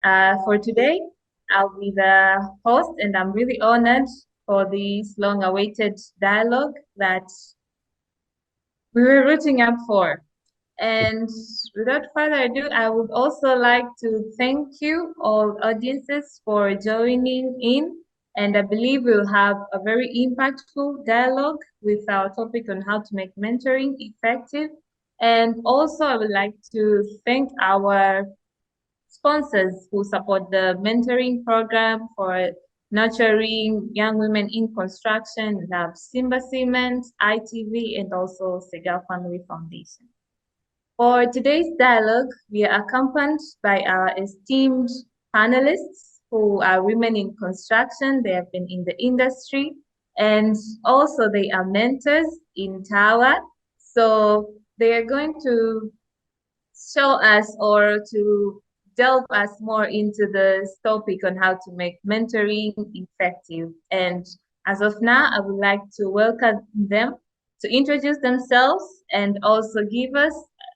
For today, I'll be the host, and I'm really honored for this long-awaited dialogue that we were rooting up for. And without further ado, I would also like to thank you, all audiences, for joining in. And I believe we'll have a very impactful dialogue with our topic on how to make mentoring effective. And also, I would like to thank our sponsors who support the mentoring program for nurturing young women in construction. We have Simba Cement, ITV, and also Segal Family Foundation. For today's dialogue, we are accompanied by our esteemed panelists who are women in construction. They have been in the industry, and also they are mentors in TAWAH. So they are going to show us or to delve us more into this topic on how to make mentoring effective. And as of now, I would like to welcome them to introduce themselves and also give us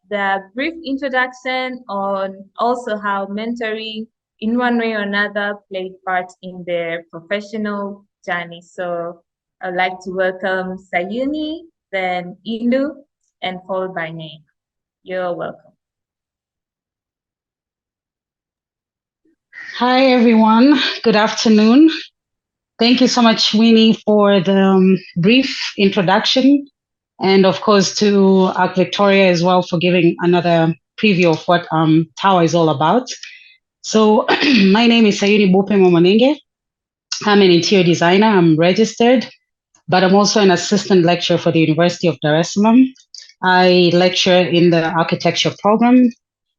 the brief introduction on also how mentoring in one way or another played part in their professional journey. So I'd like to welcome Sayuni, then Indu, and followed by Name. You're welcome. Hi, everyone. Good afternoon. Thank you so much, Winnie, for the brief introduction. And of course, to Victoria as well for giving another preview of what TAWAH is all about. So my name is Sayuri Bupe Momonenge. I'm an interior designer. I'm registered, but I'm also an assistant lecturer for the University of Dar es Salaam. I lecture in the architecture program,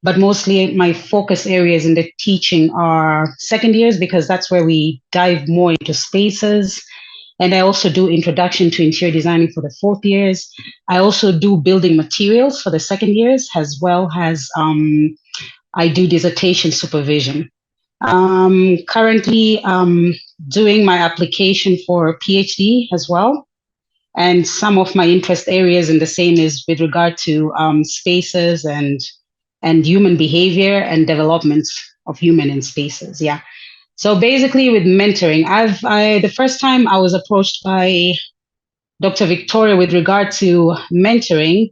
but mostly my focus areas in the teaching are second years because that's where we dive more into spaces. And I also do introduction to interior designing for the fourth years. I also do building materials for the second years, as well as I do dissertation supervision. Currently doing my application for PhD as well. And some of my interest areas in the same is with regard to spaces and human behavior and development of human in spaces. Yeah. So basically, with mentoring, the first time I was approached by Dr. Victoria with regard to mentoring,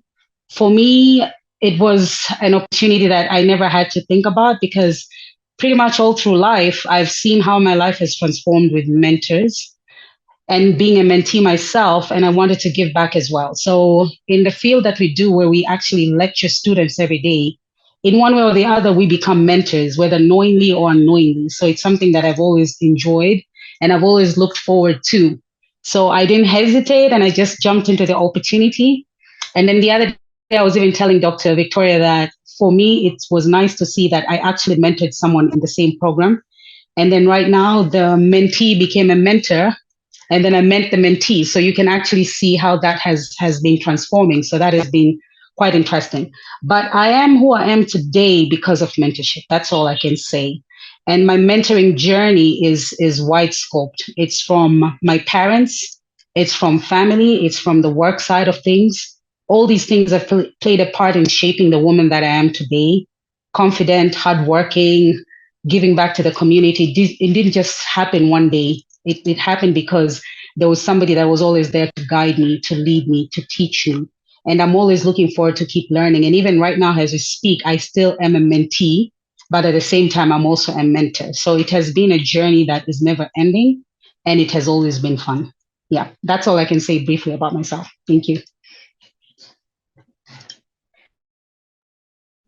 for me, it was an opportunity that I never had to think about because pretty much all through life, I've seen how my life has transformed with mentors and being a mentee myself, and I wanted to give back as well. So in the field that we do, where we actually lecture students every day, in one way or the other, we become mentors, whether knowingly or unknowingly. So it's something that I've always enjoyed and I've always looked forward to. So I didn't hesitate and I just jumped into the opportunity. And then the other day, I was even telling Dr. Victoria that for me, it was nice to see that I actually mentored someone in the same program. And then right now, the mentee became a mentor, and then I meant the mentee. So you can actually see how that has been transforming. So that has been quite interesting. But I am who I am today because of mentorship. That's all I can say. And my mentoring journey is wide scoped. It's from my parents, it's from family, it's from the work side of things. All these things have played a part in shaping the woman that I am today. Confident, hardworking, giving back to the community. It didn't just happen one day. It happened because there was somebody that was always there to guide me, to lead me, to teach me. And I'm always looking forward to keep learning. And even right now, as we speak, I still am a mentee, but at the same time, I'm also a mentor. So it has been a journey that is never ending, and it has always been fun. Yeah, that's all I can say briefly about myself. Thank you.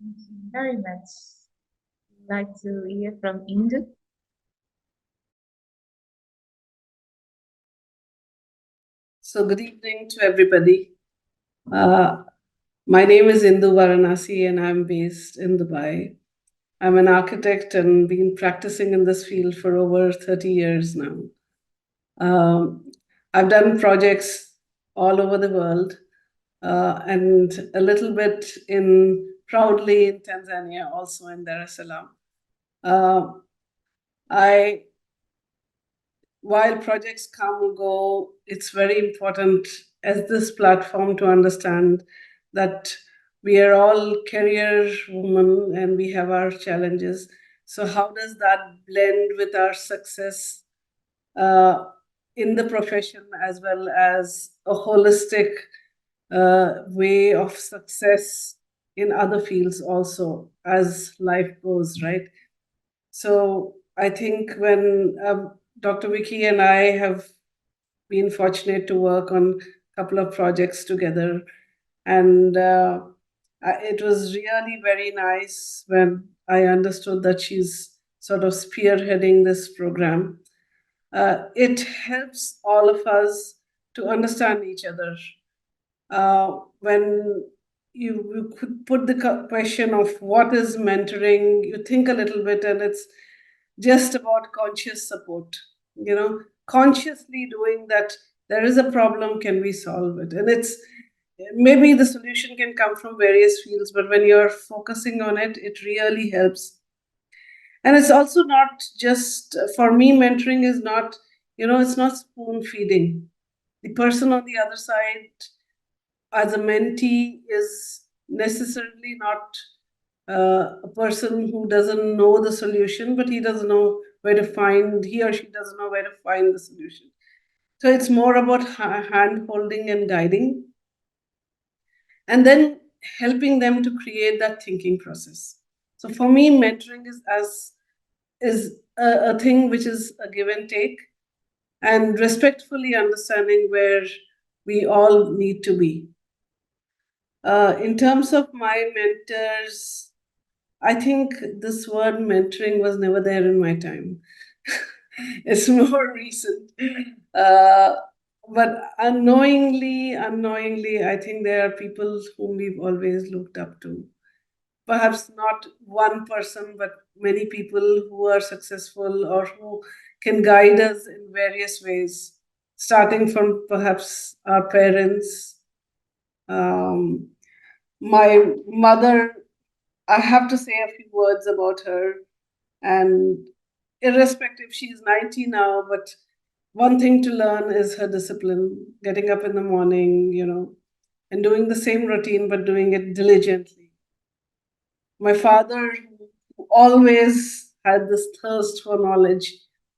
Thank you very much. I'd like to hear from Indu. So good evening to everybody. My name is Indu Varanasi and I'm based in Dubai. I'm an architect and been practicing in this field for over 30 years now. I've done projects all over the world and a little bit proudly in Tanzania, also in Dar es Salaam. While projects come and go, it's very important as this platform to understand that we are all career women and we have our challenges. So how does that blend with our success in the profession, as well as a holistic way of success in other fields also as life goes, right? So I think when Dr. Vicky and I have been fortunate to work on a couple of projects together, and it was really very nice when I understood that she's sort of spearheading this program. It helps all of us to understand each other. When you could put the question of what is mentoring, you think a little bit, and it's just about conscious support, consciously doing that. There is a problem, can we solve it? And it's maybe the solution can come from various fields, but when you're focusing on it, it really helps. And it's also not just, for me, mentoring is not, it's not spoon feeding. The person on the other side as a mentee is necessarily not a person who doesn't know the solution, but he or she doesn't know where to find the solution. So it's more about hand holding and guiding, and then helping them to create that thinking process. So for me, mentoring is a thing which is a give and take, and respectfully understanding where we all need to be. In terms of my mentors, I think this word mentoring was never there in my time. It's more recent. But unknowingly, I think there are people whom we've always looked up to. Perhaps not one person, but many people who are successful or who can guide us in various ways, starting from perhaps our parents. My mother, I have to say a few words about her. And irrespective, she's 90 now, but one thing to learn is her discipline, getting up in the morning, and doing the same routine, but doing it diligently. My father, who always had this thirst for knowledge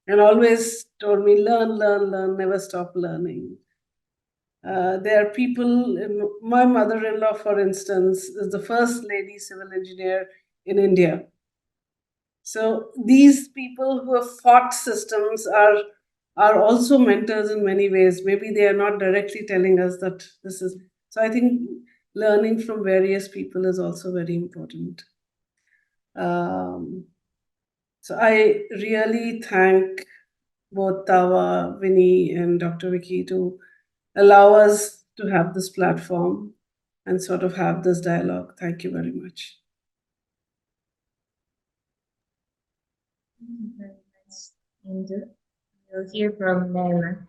and always told me, learn, learn, learn, never stop learning. There are people, my mother in law, for instance, is the first lady civil engineer in India. So these people who have fought systems are also mentors in many ways. Maybe they are not directly telling us that this is. So I think learning from various people is also very important. So I really thank both Tawa, Vinny, and Dr. Vicky to allow us to have this platform and sort of have this dialogue. Thank you very much. Thank you very much. And we'll hear from Naima.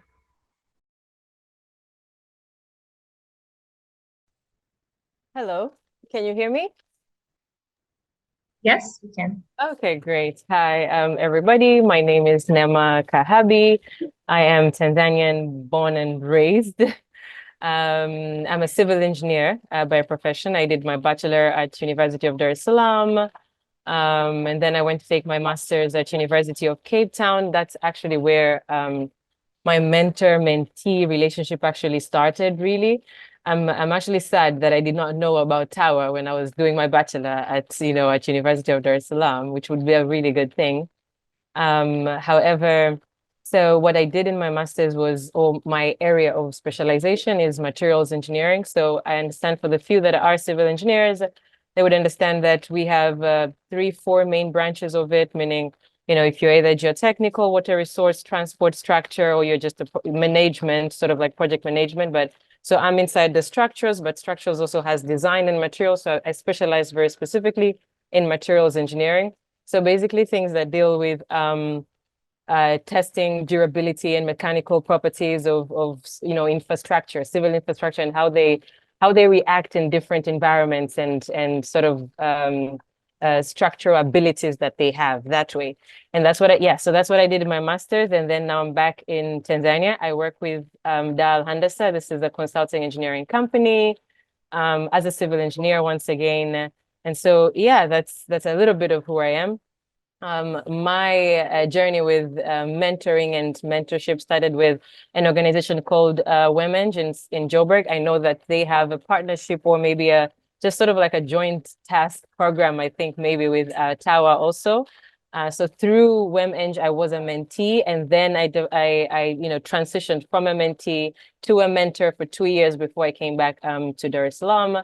Hello, can you hear me? Yes, we can. Okay, great. Hi, everybody. My name is Nema Kahabi. I am Tanzanian born and raised. I'm a civil engineer by profession. I did my bachelor at University of Dar es Salaam. And then I went to take my master's at University of Cape Town. That's actually where my mentor-mentee relationship actually started, really. I'm actually sad that I did not know about TAWAH when I was doing my bachelor at University of Dar es Salaam, which would be a really good thing. However, so what I did in my master's was, my area of specialization is materials engineering. So I understand for the few that are civil engineers, they would understand that we have 3-4 main branches of it, meaning, if you're either geotechnical, water resource, transport structure, or you're just a management, sort of like project management. But so I'm inside the structures, but structures also has design and materials. So I specialize very specifically in materials engineering. So basically things that deal with testing durability and mechanical properties of infrastructure, civil infrastructure, and how they react in different environments and sort of structural abilities that they have that way. And that's what so that's what I did in my master's. And then now I'm back in Tanzania. I work with Dal Handasa. This is a consulting engineering company as a civil engineer once again. And so, yeah, that's a little bit of who I am. My journey with mentoring and mentorship started with an organization called Women in Joburg. I know that they have a partnership or maybe just sort of like a joint task program, I think maybe with TAWAH also. So through WemEng, I was a mentee, and then I transitioned from a mentee to a mentor for 2 years before I came back to Dar es Salaam.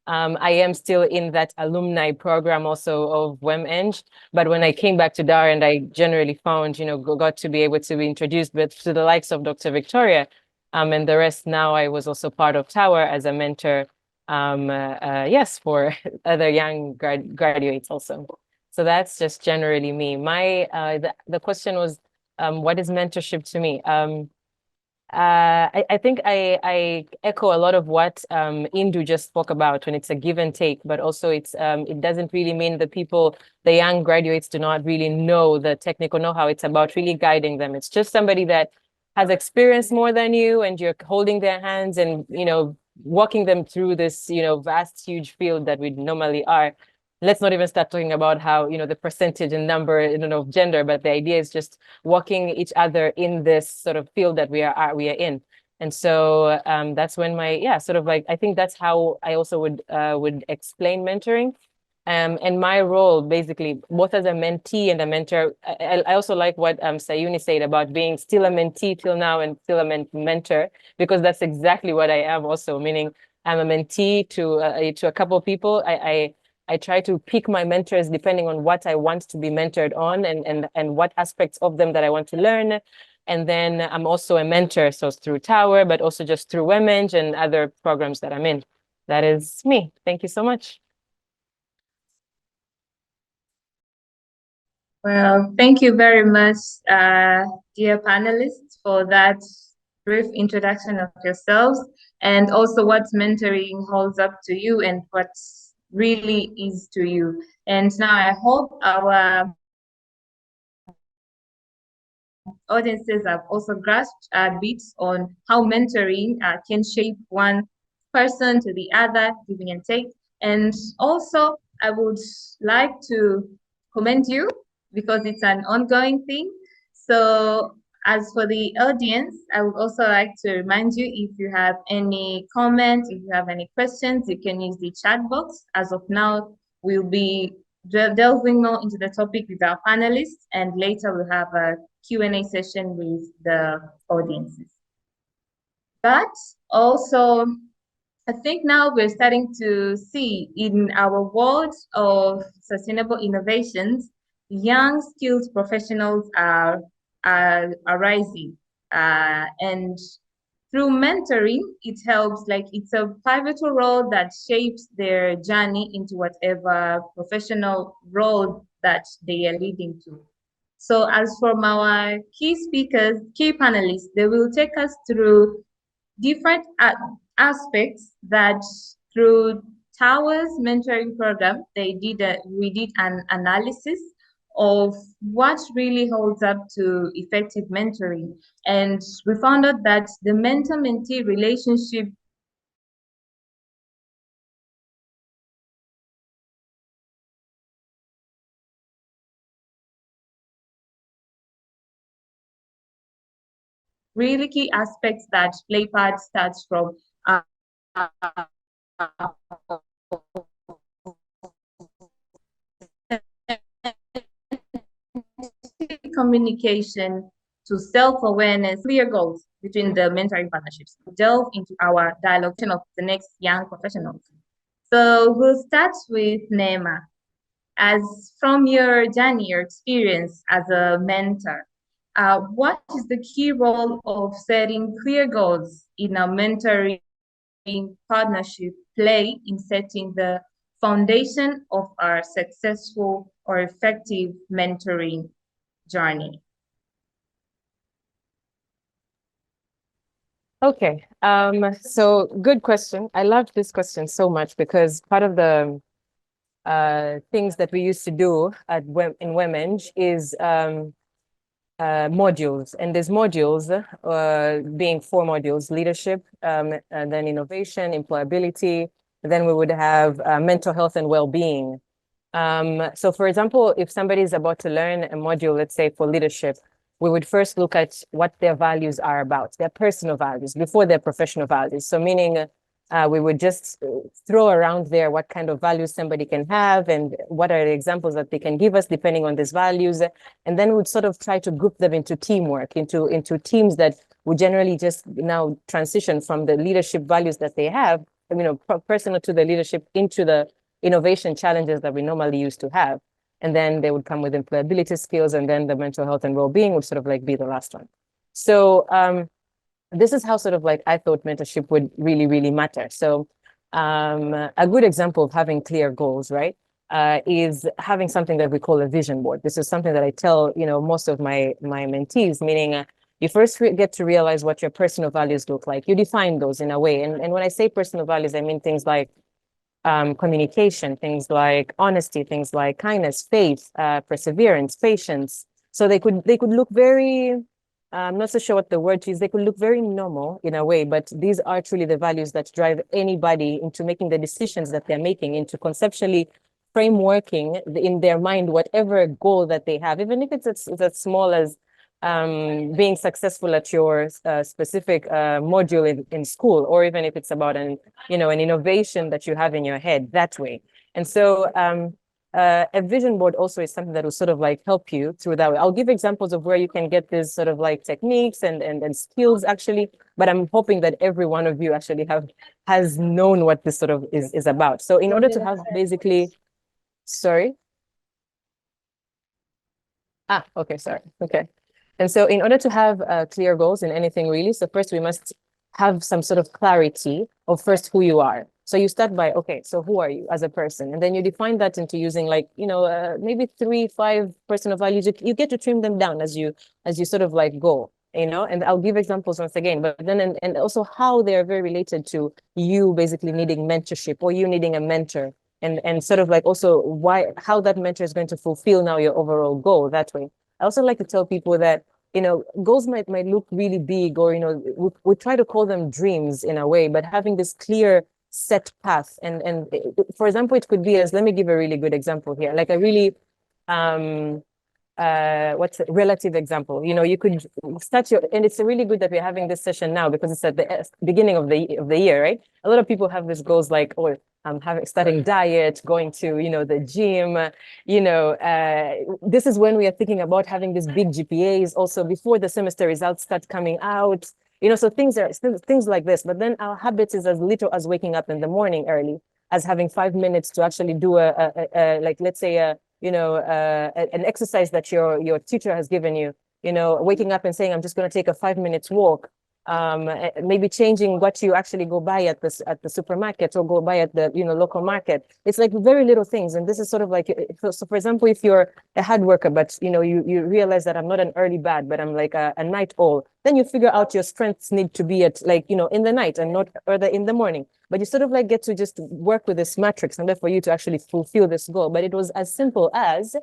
I am still in that alumni program also of WemEng, but when I came back to Dar and I generally found, got to be able to be introduced to the likes of Dr. Victoria, and the rest. Now I was also part of TAWAH as a mentor, yes, for other young graduates also. So that's just generally me. The question was, what is mentorship to me? I think I echo a lot of what Indu just spoke about when it's a give and take, but also it doesn't really mean the young graduates do not really know the technical know-how. It's about really guiding them. It's just somebody that has experience more than you, and you're holding their hands and walking them through this vast, huge field that we normally are. Let's not even start talking about how the percentage and number of gender, but the idea is just walking each other in this sort of field that we are in. And so that's when sort of like, I think that's how I also would explain mentoring. And my role, basically, both as a mentee and a mentor. I also like what Sayuni said about being still a mentee till now and still a mentor, because that's exactly what I am also, meaning I'm a mentee to a couple of people. I try to pick my mentors depending on what I want to be mentored on and what aspects of them that I want to learn. And then I'm also a mentor, so through TAWAH, but also just through WemEng and other programs that I'm in. That is me. Thank you so much. Well, thank you very much, dear panelists, for that brief introduction of yourselves and also what mentoring holds up to you and what really is to you. And now I hope our audiences have also grasped a bit on how mentoring can shape one person to the other, giving and take. And also, I would like to commend you because it's an ongoing thing. So, as for the audience, I would also like to remind you, if you have any comments, if you have any questions, you can use the chat box. As of now, we'll be delving more into the topic with our panelists, and later we'll have a Q&A session with the audiences. But also, I think now we're starting to see in our world of sustainable innovations, young skilled professionals are rising. And through mentoring, it helps, like it's a pivotal role that shapes their journey into whatever professional role that they are leading to. So as from our key speakers, key panelists, they will take us through different aspects that through TAWAH's mentoring program, we did an analysis of what really holds up to effective mentoring. And we found out that the mentor-mentee relationship really key aspects that play part starts from communication to self-awareness, clear goals between the mentoring partnerships. Delve into our dialogue of the next young professionals. So we'll start with Nema. As from your journey, your experience as a mentor, what is the key role of setting clear goals in a mentoring partnership play in setting the foundation of our successful or effective mentoring journey? Okay, so good question. I loved this question so much because part of the things that we used to do in WemEng is modules, and there's modules being 4 modules: leadership, and then innovation, employability. Then we would have mental health and well-being. So for example, if somebody is about to learn a module, let's say for leadership, we would first look at what their values are about, their personal values before their professional values. So meaning we would just throw around there what kind of values somebody can have and what are the examples that they can give us depending on these values. And then we'd sort of try to group them into teamwork, into teams that would generally just now transition from the leadership values that they have, personal to the leadership into the innovation challenges that we normally used to have. And then they would come with employability skills, and then the mental health and well-being would sort of like be the last one. So this is how sort of like I thought mentorship would really, really matter. So a good example of having clear goals, right, is having something that we call a vision board. This is something that I tell, most of my mentees, meaning you first get to realize what your personal values look like. You define those in a way. And when I say personal values, I mean things like communication, things like honesty, things like kindness, faith, perseverance, patience. So they could look very, I'm not so sure what the word is, they could look very normal in a way, but these are truly the values that drive anybody into making the decisions that they're making, into conceptually frameworking in their mind whatever goal that they have, even if it's as small as being successful at your specific module in school, or even if it's about an innovation that you have in your head that way. And so a vision board also is something that will sort of like help you through that way. I'll give examples of where you can get this sort of like techniques and skills actually, but I'm hoping that every one of you actually has known what this sort of is about. So in order to have basically, sorry. Okay, sorry. Okay. And so in order to have clear goals in anything really, so first we must have some sort of clarity of first who you are. So you start by, okay, so who are you as a person? And then you define that into using like, maybe 3-5 personal values. You get to trim them down as you sort of like go, and I'll give examples once again, but then, and also how they're very related to you basically needing mentorship or you needing a mentor, and sort of like also how that mentor is going to fulfill now your overall goal that way. I also like to tell people that, goals might look really big, or, we try to call them dreams in a way, but having this clear set path. And for example, it could be as, let me give a really good example here, like a really, what's a relative example? You could start and it's really good that we're having this session now because it's at the beginning of the year, right? A lot of people have these goals like, oh, I'm starting diet, going to, the gym, this is when we are thinking about having these big GPAs also before the semester results start coming out, so things like this. But then our habits is as little as waking up in the morning early, as having 5 minutes to actually do like, let's say an exercise that your teacher has given you, waking up and saying, I'm just going to take a 5 minutes walk. Maybe changing what you actually go buy at the supermarket or go buy at the local market. It's like very little things, and this is sort of like, so for example, if you're a hard worker but you realize that I'm not an early bird but I'm like a night owl, then you figure out your strengths need to be at like in the night and not early in the morning, but you sort of like get to just work with this matrix and for you to actually fulfill this goal. But it was as simple as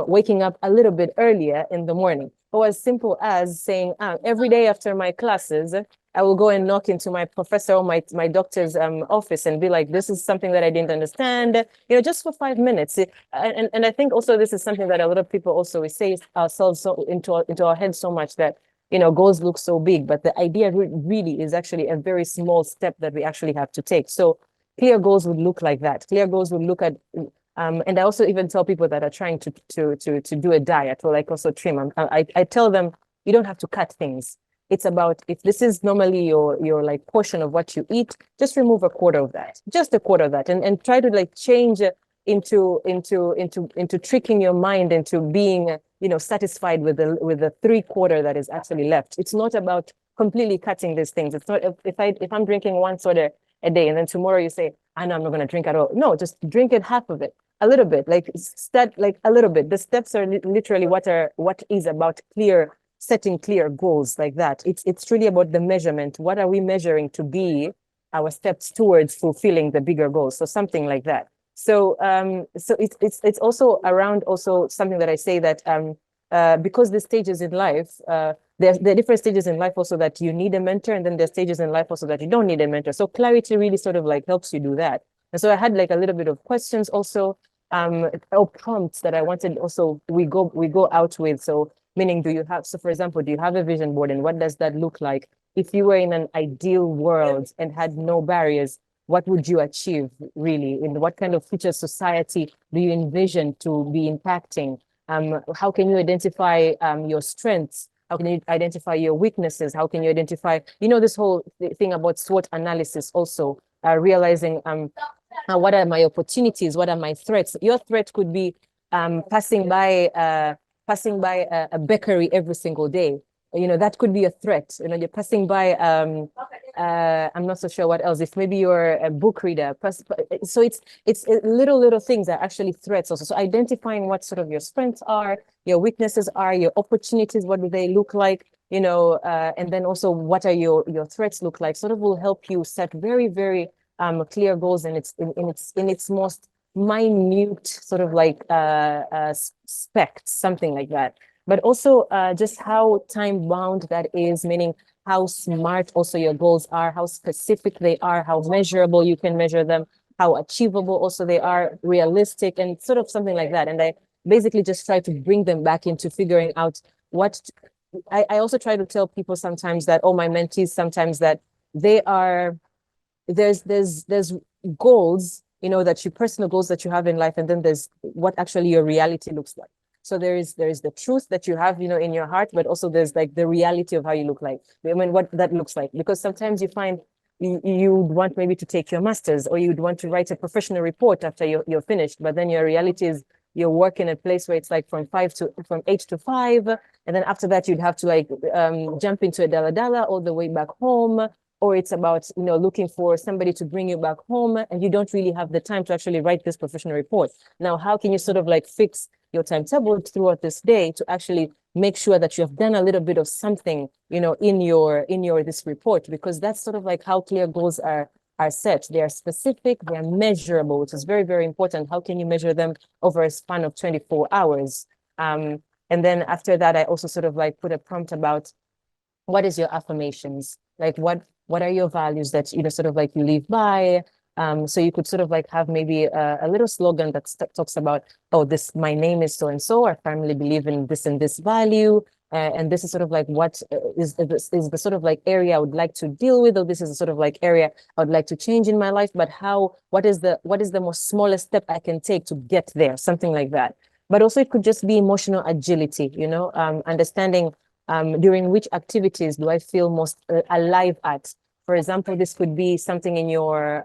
waking up a little bit earlier in the morning, or as simple as saying, every day after my classes, I will go and knock into my professor or my doctor's office and be like, this is something that I didn't understand, just for 5 minutes. And I think also this is something that a lot of people also, we say ourselves so into our heads so much that, goals look so big, but the idea really is actually a very small step that we actually have to take. So clear goals would look like that. Clear goals would look at, and I also even tell people that are trying to do a diet or like also trim. I tell them, you don't have to cut things. It's about, if this is normally your like portion of what you eat, just remove a quarter of that, just a quarter of that, and try to like change into tricking your mind into being satisfied with the 3/4 that is actually left. It's not about completely cutting these things. It's not, if I'm drinking 1 soda a day and then tomorrow you say, I know I'm not going to drink at all. No, just drink it half of it, a little bit, like a little bit. The steps are literally what is about setting clear goals like that. It's really about the measurement. What are we measuring to be our steps towards fulfilling the bigger goals? So something like that. So it's also around also something that I say that because the stages in life, there are different stages in life also that you need a mentor, and then there's stages in life also that you don't need a mentor. So clarity really sort of like helps you do that. And so I had like a little bit of questions also or prompts that I wanted also we go out with. So meaning, do you have, so for example, do you have a vision board, and what does that look like? If you were in an ideal world and had no barriers, what would you achieve really? In what kind of future society do you envision to be impacting? How can you identify your strengths? How can you identify your weaknesses? How can you identify, this whole thing about SWOT analysis also, realizing what are my opportunities? What are my threats? Your threat could be passing by a bakery every single day. That could be a threat. You're passing by, I'm not so sure what else. If maybe you're a book reader, so it's little things that are actually threats also. So identifying what sort of your strengths are, your weaknesses are, your opportunities, what do they look like, and then also what are your threats look like, sort of will help you set very, very clear goals in its most minute sort of like specs, something like that. But also just how time bound that is, meaning how smart also your goals are, how specific they are, how measurable you can measure them, how achievable also they are, realistic, and sort of something like that. And I basically just try to bring them back into figuring out what I also try to tell people sometimes that, my mentees sometimes, that they are, there's goals, that personal goals that you have in life, and then there's what actually your reality looks like. So there is the truth that you have, in your heart, but also there's like the reality of how you look like. I mean, what that looks like, because sometimes you find you would want maybe to take your master's, or you'd want to write a professional report after you're finished, but then your reality is you're working in a place where it's like from 8 to 5, and then after that you'd have to like jump into a dala all the way back home, or it's about looking for somebody to bring you back home, and you don't really have the time to actually write this professional report. Now, how can you sort of like fix your timetable throughout this day to actually make sure that you have done a little bit of something, in your this report? Because that's sort of like how clear goals are set. They are specific, they are measurable, which is very, very important. How can you measure them over a span of 24 hours? And then after that, I also sort of like put a prompt about what is your affirmations? Like what are your values that, sort of like you live by? So you could sort of like have maybe a little slogan that talks about, my name is so-and-so, I firmly believe in this and this value. And this is sort of like what is the sort of like area I would like to deal with, or this is the sort of like area I would like to change in my life, but what is the most smallest step I can take to get there, something like that. But also it could just be emotional agility, understanding during which activities do I feel most alive at. For example, this could be something in your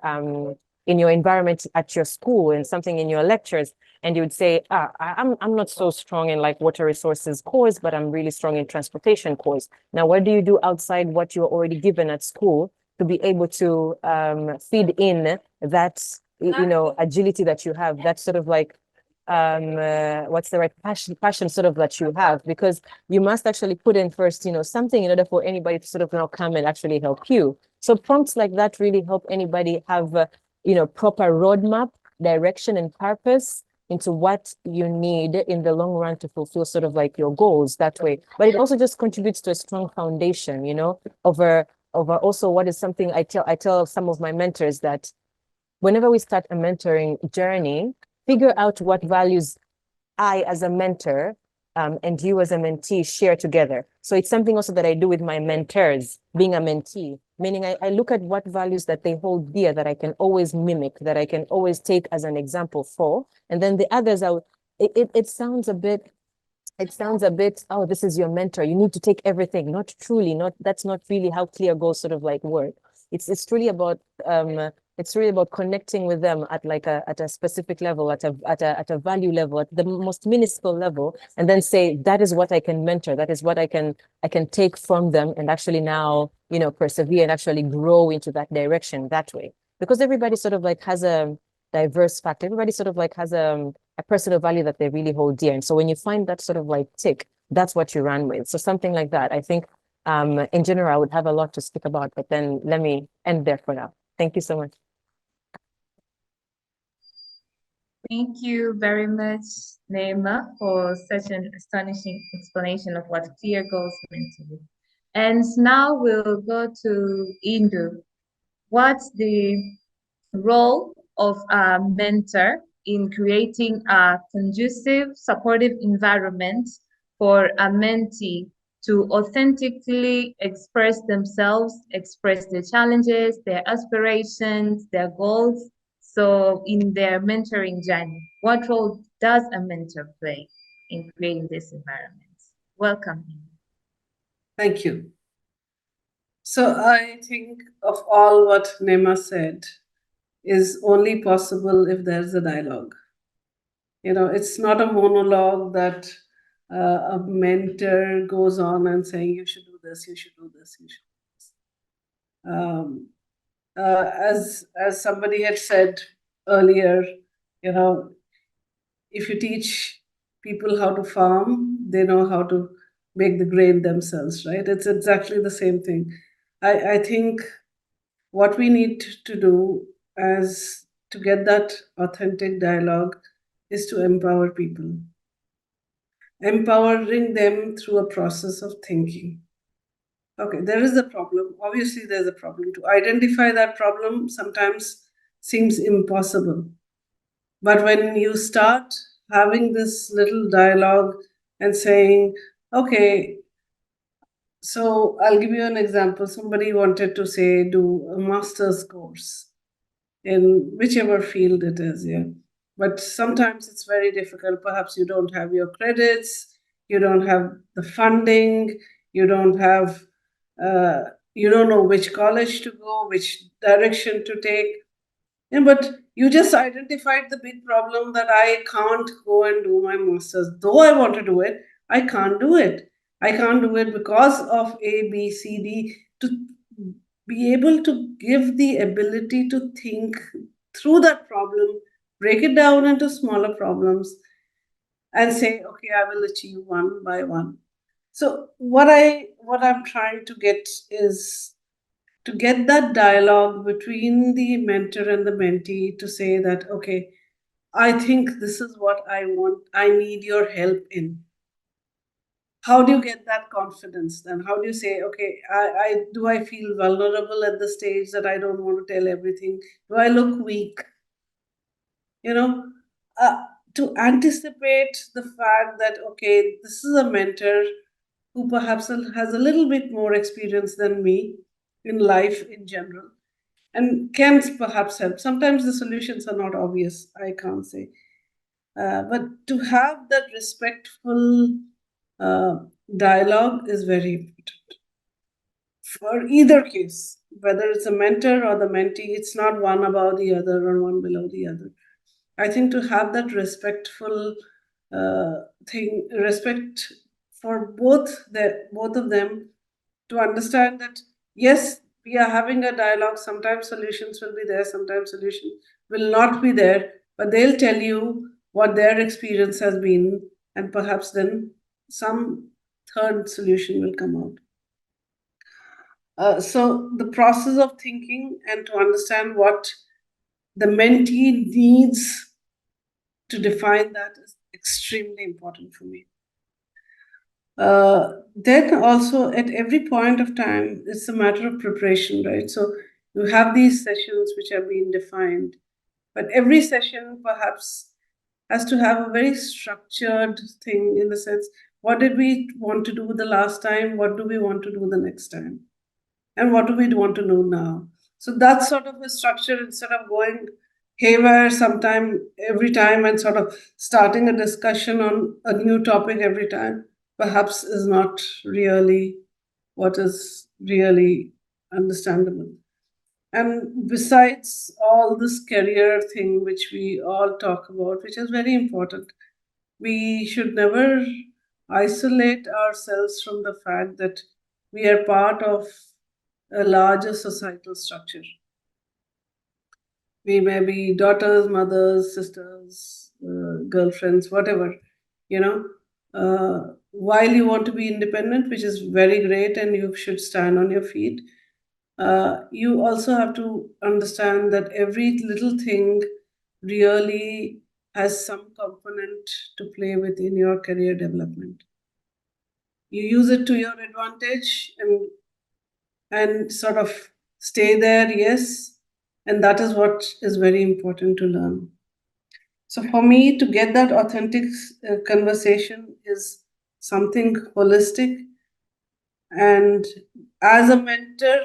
environment at your school, and something in your lectures, and you would say, I'm not so strong in like water resources course, but I'm really strong in transportation course. Now, what do you do outside what you're already given at school to be able to feed in that agility that you have, that sort of like what's the right passion sort of that you have, because you must actually put in first, something in order for anybody to sort of now come and actually help you. So prompts like that really help anybody have proper roadmap, direction, and purpose into what you need in the long run to fulfill sort of like your goals that way. But it also just contributes to a strong foundation, over also what is something I tell some of my mentors, that whenever we start a mentoring journey, figure out what values I, as a mentor, and you as a mentee, share together. So it's something also that I do with my mentors, being a mentee, meaning I look at what values that they hold dear, that I can always mimic, that I can always take as an example for. And then the others, it sounds a bit, this is your mentor, you need to take everything. Not truly, that's not really how clear goals sort of like work. It's truly about connecting with them at like at a specific level, at a value level, at the most minuscule level, and then say, that is what I can mentor, that is what I can take from them, and actually now persevere and actually grow into that direction that way. Because everybody sort of like has a diverse factor. Everybody sort of like has a personal value that they really hold dear. And so when you find that sort of like tick, that's what you run with. So something like that. I think in general, I would have a lot to speak about, but then let me end there for now. Thank you so much. Thank you very much, Neema, for such an astonishing explanation of what clear goals mean to you. And now we'll go to Indu. What's the role of a mentor in creating a conducive, supportive environment for a mentee to authentically express themselves, express their challenges, their aspirations, their goals. So, in their mentoring journey, what role does a mentor play in creating this environment? Welcome. Thank you. So I think of all what Nema said is only possible if there's a dialogue. It's not a monologue that a mentor goes on and saying, you should do this, you should do this, you should do this. As somebody had said earlier, if you teach people how to farm, they know how to make the grain themselves, right? It's exactly the same thing. I think what we need to do as to get that authentic dialogue is to empower people, empowering them through a process of thinking. Okay, there is a problem. Obviously, there's a problem. To identify that problem sometimes seems impossible. But when you start having this little dialogue and saying, okay, so I'll give you an example. Somebody wanted to say, do a master's course in whichever field it is, yeah. But sometimes it's very difficult. Perhaps you don't have your credits, you don't have the funding, you don't have, you don't know which college to go, which direction to take. Yeah, but you just identified the big problem that I can't go and do my master's. Though I want to do it, I can't do it. I can't do it because of A, B, C, D. To be able to give the ability to think through that problem, break it down into smaller problems, and say, okay, I will achieve one by one. So what I'm trying to get is to get that dialogue between the mentor and the mentee to say that, okay, I think this is what I want, I need your help in. How do you get that confidence then? How do you say, okay, I feel vulnerable at the stage that I don't want to tell everything? Do I look weak? You know, to anticipate the fact that, okay, this is a mentor who perhaps has a little bit more experience than me in life in general and can perhaps help. Sometimes the solutions are not obvious, I can't say. But to have that respectful dialogue is very important. For either case, whether it's a mentor or the mentee, it's not one above the other or one below the other. I think to have that respectful respect for both of them, to understand that yes, we are having a dialogue. Sometimes solutions will be there, sometimes solutions will not be there, but they'll tell you what their experience has been, and perhaps then some third solution will come out. So the process of thinking and to understand what the mentee needs to define that is extremely important for me. Then also at every point of time, it's a matter of preparation, right? So you have these sessions which have been defined, but every session perhaps has to have a very structured thing in the sense, what did we want to do the last time? What do we want to do the next time? And what do we want to know now? So that's sort of a structure instead of going haywire sometime every time and sort of starting a discussion on a new topic every time, perhaps is not really what is really understandable. And besides all this career thing which we all talk about, which is very important, we should never isolate ourselves from the fact that we are part of a larger societal structure. We may be daughters, mothers, sisters, girlfriends, whatever, you know. While you want to be independent, which is very great, and you should stand on your feet, you also have to understand that every little thing really has some component to play with in your career development. You use it to your advantage and sort of stay there, yes, and that is what is very important to learn. So for me, to get that authentic conversation is something holistic. And as a mentor,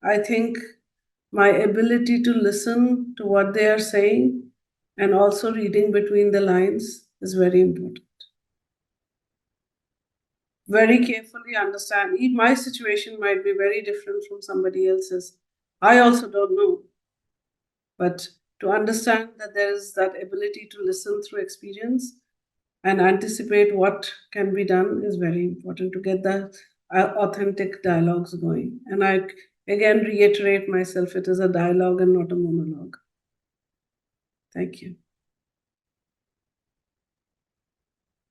I think my ability to listen to what they are saying and also reading between the lines is very important. Very carefully understand. My situation might be very different from somebody else's. I also don't know. But to understand that there is that ability to listen through experience and anticipate what can be done is very important to get the authentic dialogues going. And I again reiterate myself, it is a dialogue and not a monologue. Thank you.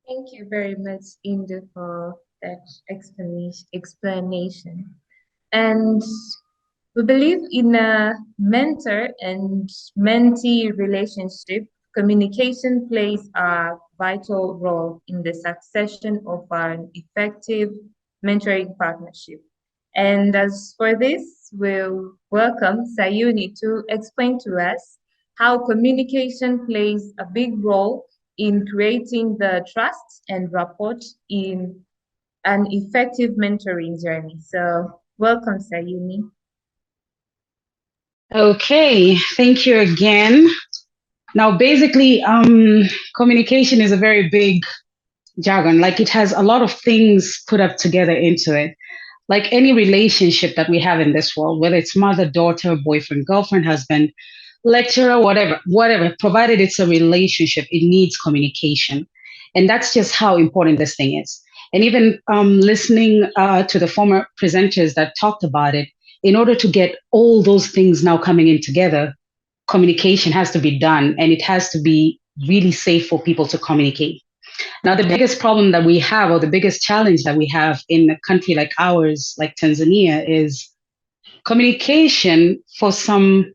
Thank you very much, Indu, for that explanation. And we believe in a mentor and mentee relationship. Communication plays a vital role in the succession of an effective mentoring partnership. And as for this, we'll welcome Sayuni to explain to us how communication plays a big role in creating the trust and rapport in an effective mentoring journey. So, welcome, Sayuni. Okay, thank you again. Now, basically, communication is a very big jargon. Like it has a lot of things put up together into it. Like any relationship that we have in this world, whether it's mother, daughter, boyfriend, girlfriend, husband, lecturer, whatever, provided it's a relationship, it needs communication. And that's just how important this thing is. And even listening to the former presenters that talked about it, in order to get all those things now coming in together, communication has to be done and it has to be really safe for people to communicate. Now, the biggest problem that we have, or the biggest challenge that we have in a country like ours, like Tanzania, is communication for some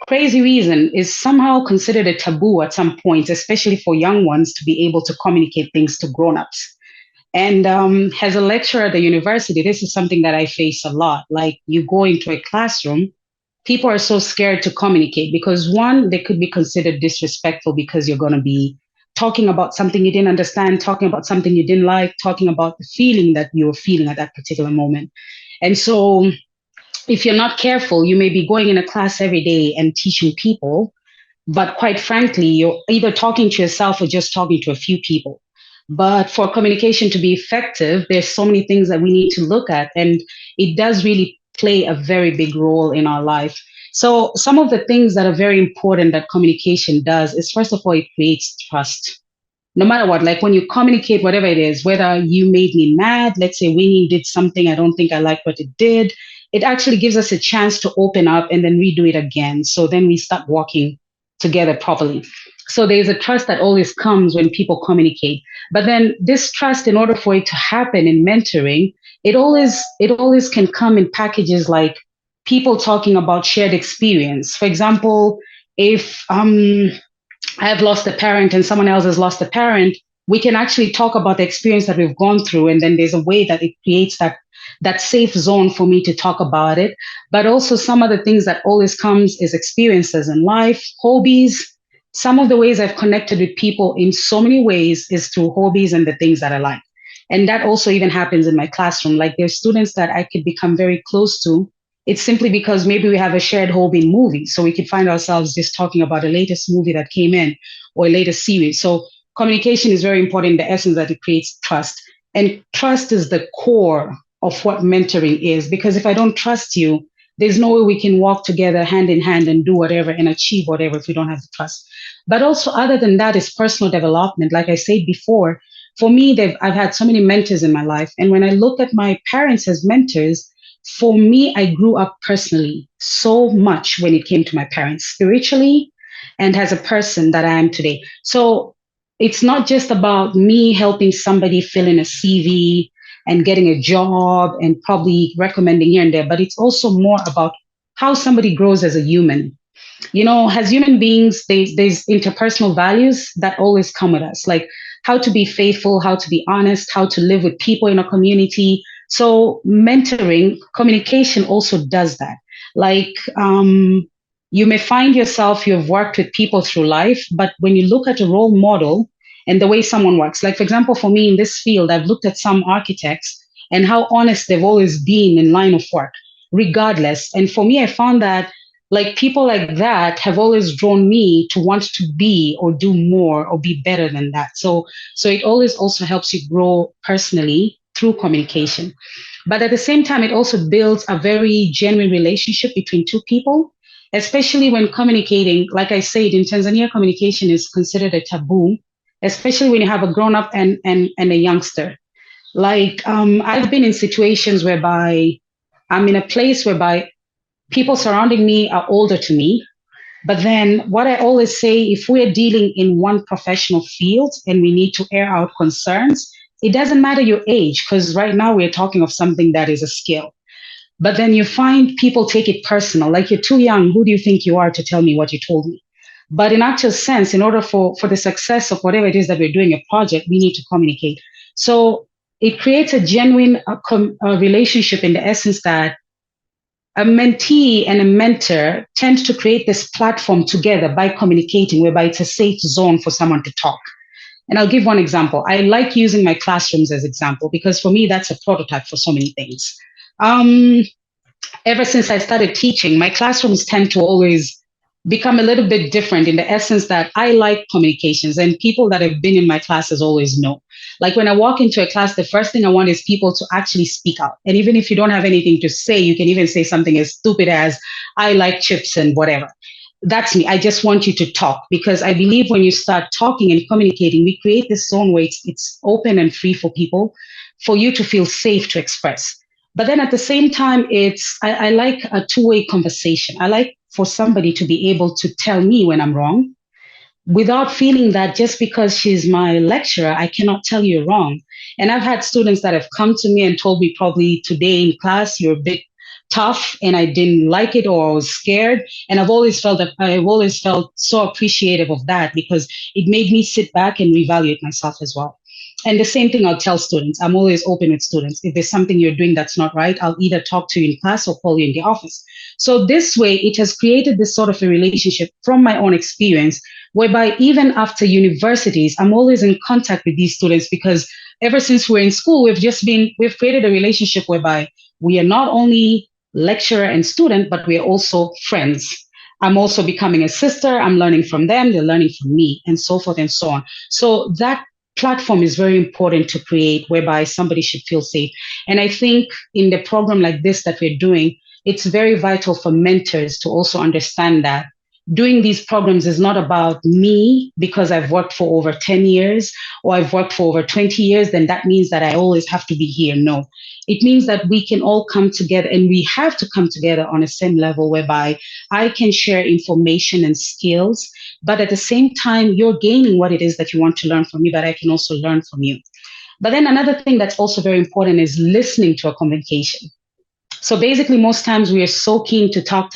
crazy reason is somehow considered a taboo at some point, especially for young ones to be able to communicate things to grown-ups. And as a lecturer at the university, this is something that I face a lot. Like you go into a classroom, people are so scared to communicate because one, they could be considered disrespectful because you're going to be talking about something you didn't understand, talking about something you didn't like, talking about the feeling that you were feeling at that particular moment. And so if you're not careful, you may be going in a class every day and teaching people, but quite frankly, you're either talking to yourself or just talking to a few people. But for communication to be effective, there's so many things that we need to look at, and it does really play a very big role in our life. So some of the things that are very important that communication does is, first of all, it creates trust. No matter what, like when you communicate, whatever it is, whether you made me mad, let's say Winnie did something, I don't think I like what it did, it actually gives us a chance to open up and then redo it again. So then we start walking together properly. So there's a trust that always comes when people communicate. But then this trust, in order for it to happen in mentoring, it always can come in packages like people talking about shared experience. For example, if I have lost a parent and someone else has lost a parent, we can actually talk about the experience that we've gone through. And then there's a way that it creates that safe zone for me to talk about it. But also some of the things that always comes is experiences in life, hobbies. Some of the ways I've connected with people in so many ways is through hobbies and the things that I like. And that also even happens in my classroom. Like there's students that I could become very close to. It's simply because maybe we have a shared hobby in movies. So we could find ourselves just talking about the latest movie that came in or a latest series. So communication is very important in the essence that it creates trust. And trust is the core of what mentoring is. Because if I don't trust you, there's no way we can walk together hand in hand and do whatever and achieve whatever if we don't have the trust. But also, other than that, is personal development. Like I said before, for me, I've had so many mentors in my life. And when I look at my parents as mentors, for me, I grew up personally so much when it came to my parents, spiritually and as a person that I am today. So it's not just about me helping somebody fill in a CV and getting a job and probably recommending here and there, but it's also more about how somebody grows as a human. As human beings, there's interpersonal values that always come with us, like how to be faithful, how to be honest, how to live with people in a community. So mentoring, communication also does that. Like you may find yourself, you've worked with people through life, but when you look at a role model and the way someone works, like for example, for me in this field, I've looked at some architects and how honest they've always been in line of work, regardless. And for me, I found that like people like that have always drawn me to want to be or do more or be better than that. So it always also helps you grow personally through communication. But at the same time, it also builds a very genuine relationship between two people, especially when communicating. Like I said, in Tanzania, communication is considered a taboo, especially when you have a grown up and a youngster. Like I've been in situations whereby I'm in a place whereby people surrounding me are older to me. But then what I always say, if we're dealing in one professional field and we need to air out concerns, it doesn't matter your age, because right now we're talking of something that is a skill. But then you find people take it personal, like you're too young. Who do you think you are to tell me what you told me? But in actual sense, in order for the success of whatever it is that we're doing a project, we need to communicate. So it creates a genuine relationship in the essence that a mentee and a mentor tend to create this platform together by communicating, whereby it's a safe zone for someone to talk. And I'll give one example. I like using my classrooms as example because for me, that's a prototype for so many things. Ever since I started teaching, my classrooms tend to always become a little bit different in the essence that I like communications, and people that have been in my classes always know. Like when I walk into a class, the first thing I want is people to actually speak out. And even if you don't have anything to say, you can even say something as stupid as, I like chips and whatever. That's me. I just want you to talk, because I believe when you start talking and communicating, we create this zone where it's open and free for people, for you to feel safe to express. But then at the same time, I like a two-way conversation. I like for somebody to be able to tell me when I'm wrong without feeling that just because she's my lecturer, I cannot tell you wrong. And I've had students that have come to me and told me probably today in class, you're a bit tough and I didn't like it or I was scared. And I've always felt so appreciative of that, because it made me sit back and reevaluate myself as well. And the same thing I'll tell students. I'm always open with students. If there's something you're doing that's not right, I'll either talk to you in class or call you in the office. So this way, it has created this sort of a relationship from my own experience, whereby even after universities, I'm always in contact with these students, because ever since we're in school, we've created a relationship whereby we are not only lecturer and student, but we are also friends. I'm also becoming a sister. I'm learning from them. They're learning from me, and so forth and so on. So that platform is very important to create, whereby somebody should feel safe. And I think in the program like this that we're doing, it's very vital for mentors to also understand that doing these programs is not about me because I've worked for over 10 years or I've worked for over 20 years, then that means that I always have to be here. No, it means that we can all come together, and we have to come together on a same level, whereby I can share information and skills, but at the same time, you're gaining what it is that you want to learn from me, but I can also learn from you. But then another thing that's also very important is listening to a communication. So basically, most times we are so keen to talk,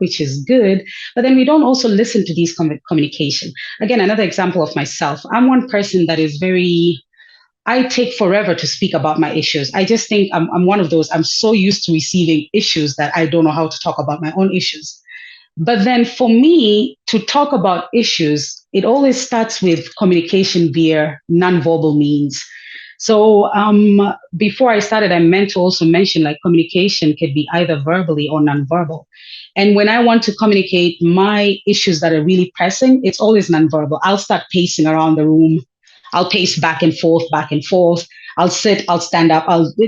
which is good, but then we don't also listen to these communication. Again, another example of myself. I'm one person that is I take forever to speak about my issues. I just think I'm one of those. I'm so used to receiving issues that I don't know how to talk about my own issues. But then for me to talk about issues, it always starts with communication via nonverbal means. So before I started, I meant to also mention like communication could be either verbally or nonverbal. And when I want to communicate my issues that are really pressing, it's always nonverbal. I'll start pacing around the room. I'll pace back and forth, back and forth. I'll sit, I'll stand up.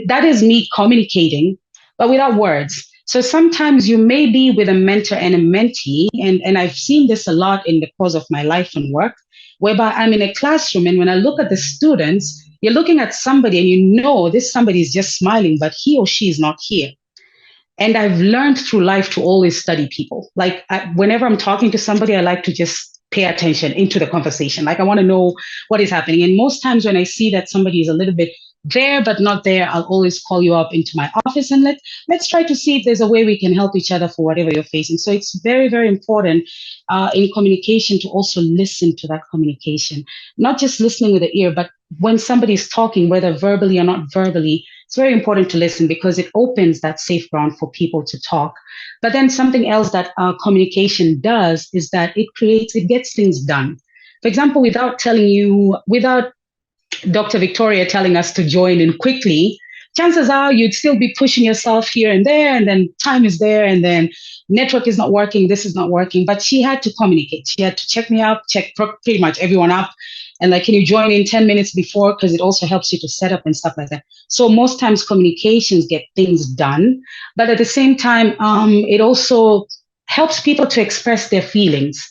That is me communicating, but without words. So sometimes you may be with a mentor and a mentee, and I've seen this a lot in the course of my life and work, whereby I'm in a classroom, and when I look at the students, you're looking at somebody and you know this somebody is just smiling, but he or she is not here. And I've learned through life to always study people. Like whenever I'm talking to somebody, I like to just pay attention into the conversation. Like I want to know what is happening. And most times when I see that somebody is a little bit there but not there, I'll always call you up into my office and let's try to see if there's a way we can help each other for whatever you're facing. So it's very, very important in communication to also listen to that communication, not just listening with the ear, but when somebody is talking, whether verbally or not verbally, it's very important to listen because it opens that safe ground for people to talk. But then something else that communication does is that it gets things done. For example, without Dr. Victoria telling us to join in quickly, chances are you'd still be pushing yourself here and there, and then time is there, and then network is not working, this is not working. But she had to communicate. She had to check me up, check pretty much everyone up, and like, can you join in 10 minutes before? Because it also helps you to set up and stuff like that. So most times communications get things done, but at the same time, it also helps people to express their feelings.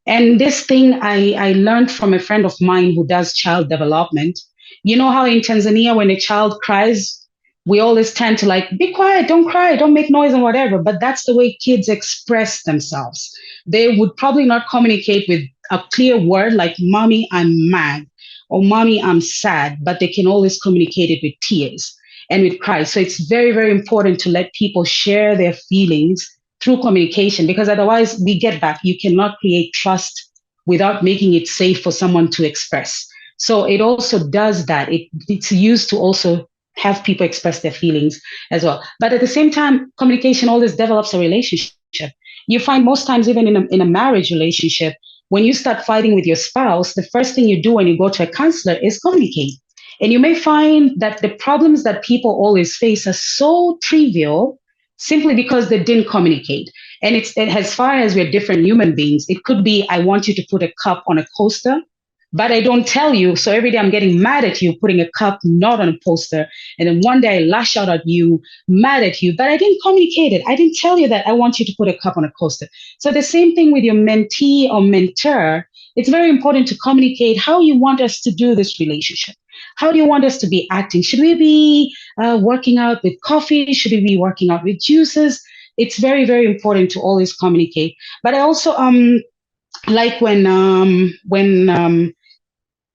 And this thing I learned from a friend of mine who does child development. You know how in Tanzania, when a child cries, we always tend to like, be quiet, don't cry, don't make noise and whatever. But that's the way kids express themselves. They would probably not communicate with a clear word like, mommy, I'm mad, or mommy, I'm sad, but they can always communicate it with tears and with cries. So it's very, very important to let people share their feelings through communication, because otherwise we get back. You cannot create trust without making it safe for someone to express. So it also does that. It's used to also have people express their feelings as well. But at the same time, communication always develops a relationship. You find most times, even in a marriage relationship, when you start fighting with your spouse, the first thing you do when you go to a counselor is communicate. And you may find that the problems that people always face are so trivial simply because they didn't communicate. And as far as we're different human beings, it could be, I want you to put a cup on a coaster, but I don't tell you. So every day I'm getting mad at you putting a cup not on a poster. And then one day I lash out at you, mad at you, but I didn't communicate it. I didn't tell you that I want you to put a cup on a coaster. So the same thing with your mentee or mentor. It's very important to communicate how you want us to do this relationship. How do you want us to be acting? Should we be working out with coffee? Should we be working out with juices? It's very, very important to always communicate. But I also like when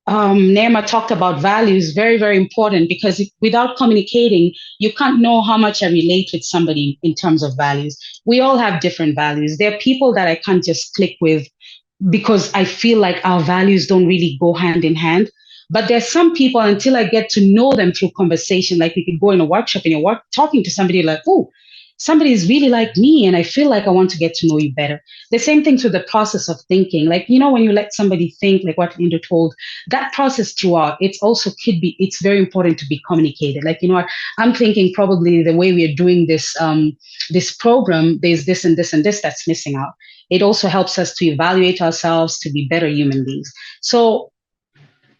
Nema talked about values, very, very important, because without communicating, you can't know how much I relate with somebody in terms of values. We all have different values. There are people that I can't just click with because I feel like our values don't really go hand in hand. But there's some people, until I get to know them through conversation, like we could go in a workshop and you're talking to somebody like, oh, somebody is really like me, and I feel like I want to get to know you better. The same thing through the process of thinking. Like, when you let somebody think, like what Indo told, that process throughout, it's very important to be communicated. Like, I'm thinking probably the way we are doing this program, there's this and this and this that's missing out. It also helps us to evaluate ourselves to be better human beings. So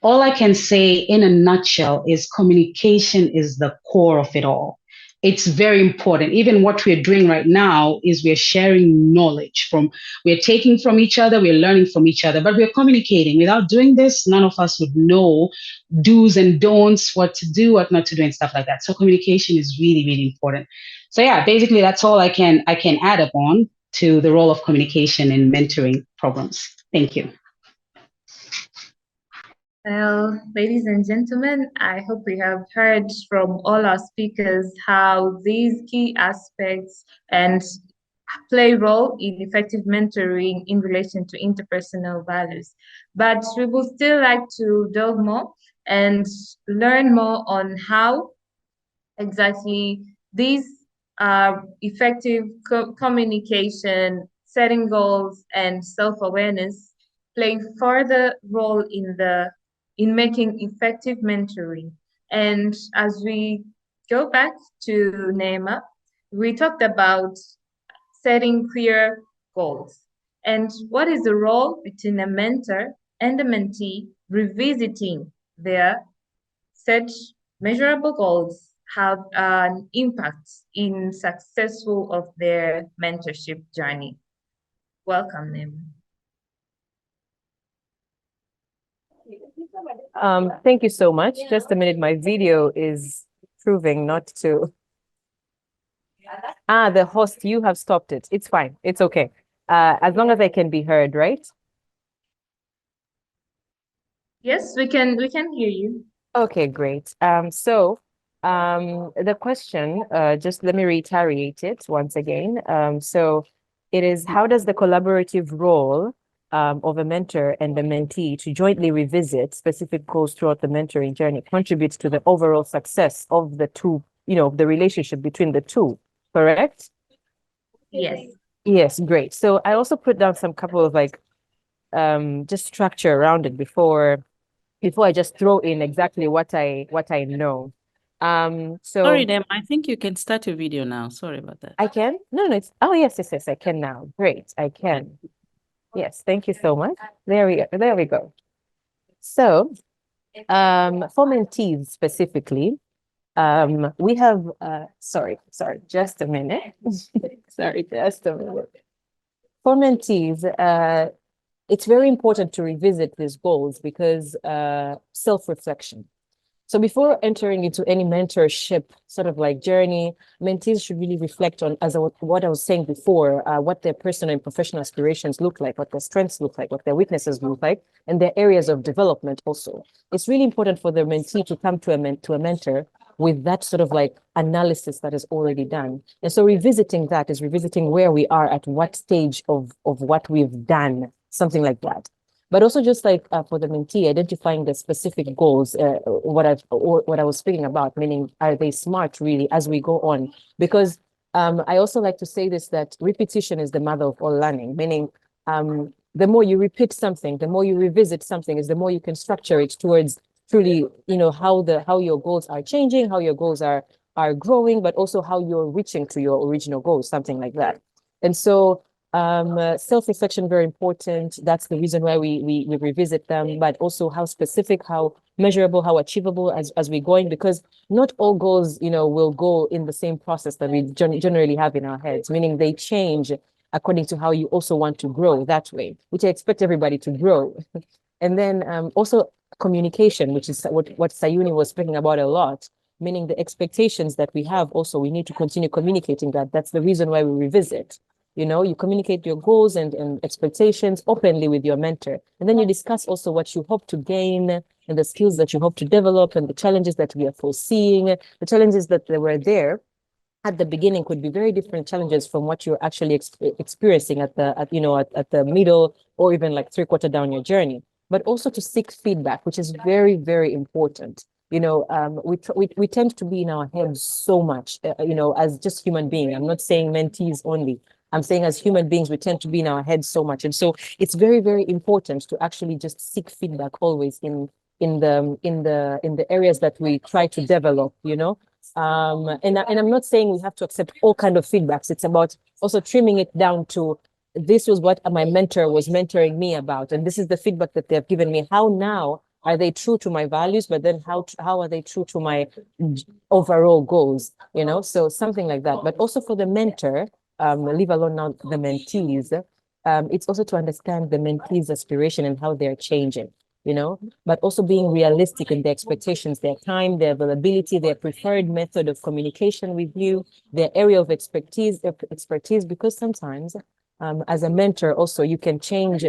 all I can say in a nutshell is communication is the core of it all. It's very important. Even what we're doing right now is we're sharing knowledge we're taking from each other, we're learning from each other, but we're communicating. Without doing this, none of us would know do's and don'ts, what to do, what not to do, and stuff like that. So communication is really, really important. So yeah, basically that's all I can add upon to the role of communication in mentoring programs. Thank you. Well, ladies and gentlemen, I hope we have heard from all our speakers how these key aspects and play a role in effective mentoring in relation to interpersonal values. But we would still like to delve more and learn more on how exactly these effective communication, setting goals, and self-awareness play further role in making effective mentoring. And as we go back to Neema, we talked about setting clear goals. And what is the role between a mentor and a mentee revisiting their set measurable goals have an impact in successful of their mentorship journey. Welcome, Neema. Thank you so much. Just a minute, my video is proving not to. The host, you have stopped it. It's fine. It's okay. As long as I can be heard, right? Yes, we can hear you. Okay, great. So the question, just let me reiterate it once again. So it is, how does the collaborative role of a mentor and the mentee to jointly revisit specific goals throughout the mentoring journey contributes to the overall success of the two, the relationship between the two, correct? Yes. Yes, great. So I also put down some couple of just structure around it before I just throw in exactly what I know. So Sorry, Dem, I think you can start your video now. Sorry about that. I can? No, it's yes, I can now. Great, I can. Yes, thank you so much. There we go. So for mentees specifically, we have sorry, just a minute. Sorry, just a minute. For mentees, it's very important to revisit these goals because self-reflection. So before entering into any mentorship sort of like journey, mentees should really reflect on, what I was saying before, what their personal and professional aspirations look like, what their strengths look like, what their weaknesses look like, and their areas of development also. It's really important for the mentee to come to a mentor with that sort of like analysis that is already done. And so revisiting that is revisiting where we are at what stage of what we've done, something like that. But also just like for the mentee, identifying the specific goals, what I was speaking about, meaning are they smart really as we go on? Because I also like to say this, that repetition is the mother of all learning, meaning the more you repeat something, the more you revisit something, is the more you can structure it towards truly, how your goals are changing, how your goals are growing, but also how you're reaching to your original goals, something like that. And so self-reflection, very important. That's the reason why we revisit them, but also how specific, how measurable, how achievable as we're going, because not all goals, will go in the same process that we generally have in our heads, meaning they change according to how you also want to grow that way, which I expect everybody to grow. And then also communication, which is what Sayuni was speaking about a lot, meaning the expectations that we have also, we need to continue communicating that. That's the reason why we revisit. You communicate your goals and expectations openly with your mentor. And then you discuss also what you hope to gain and the skills that you hope to develop and the challenges that we are foreseeing. The challenges that they were there at the beginning could be very different challenges from what you're actually experiencing at the middle or even like 3/4 down your journey. But also to seek feedback, which is very, very important. We tend to be in our heads so much, as just human being. I'm not saying mentees only. I'm saying as human beings, we tend to be in our heads so much. And so it's very, very important to actually just seek feedback always in the areas that we try to develop, and I'm not saying we have to accept all kind of feedbacks. It's about also trimming it down to, this was what my mentor was mentoring me about, and this is the feedback that they've given me. How now are they true to my values, but then how are they true to my overall goals, so something like that. But also for the mentor, leave alone now the mentees, it's also to understand the mentees' aspiration and how they're changing, but also being realistic in their expectations, their time, their availability, their preferred method of communication with you, their area of expertise, because sometimes as a mentor also you can change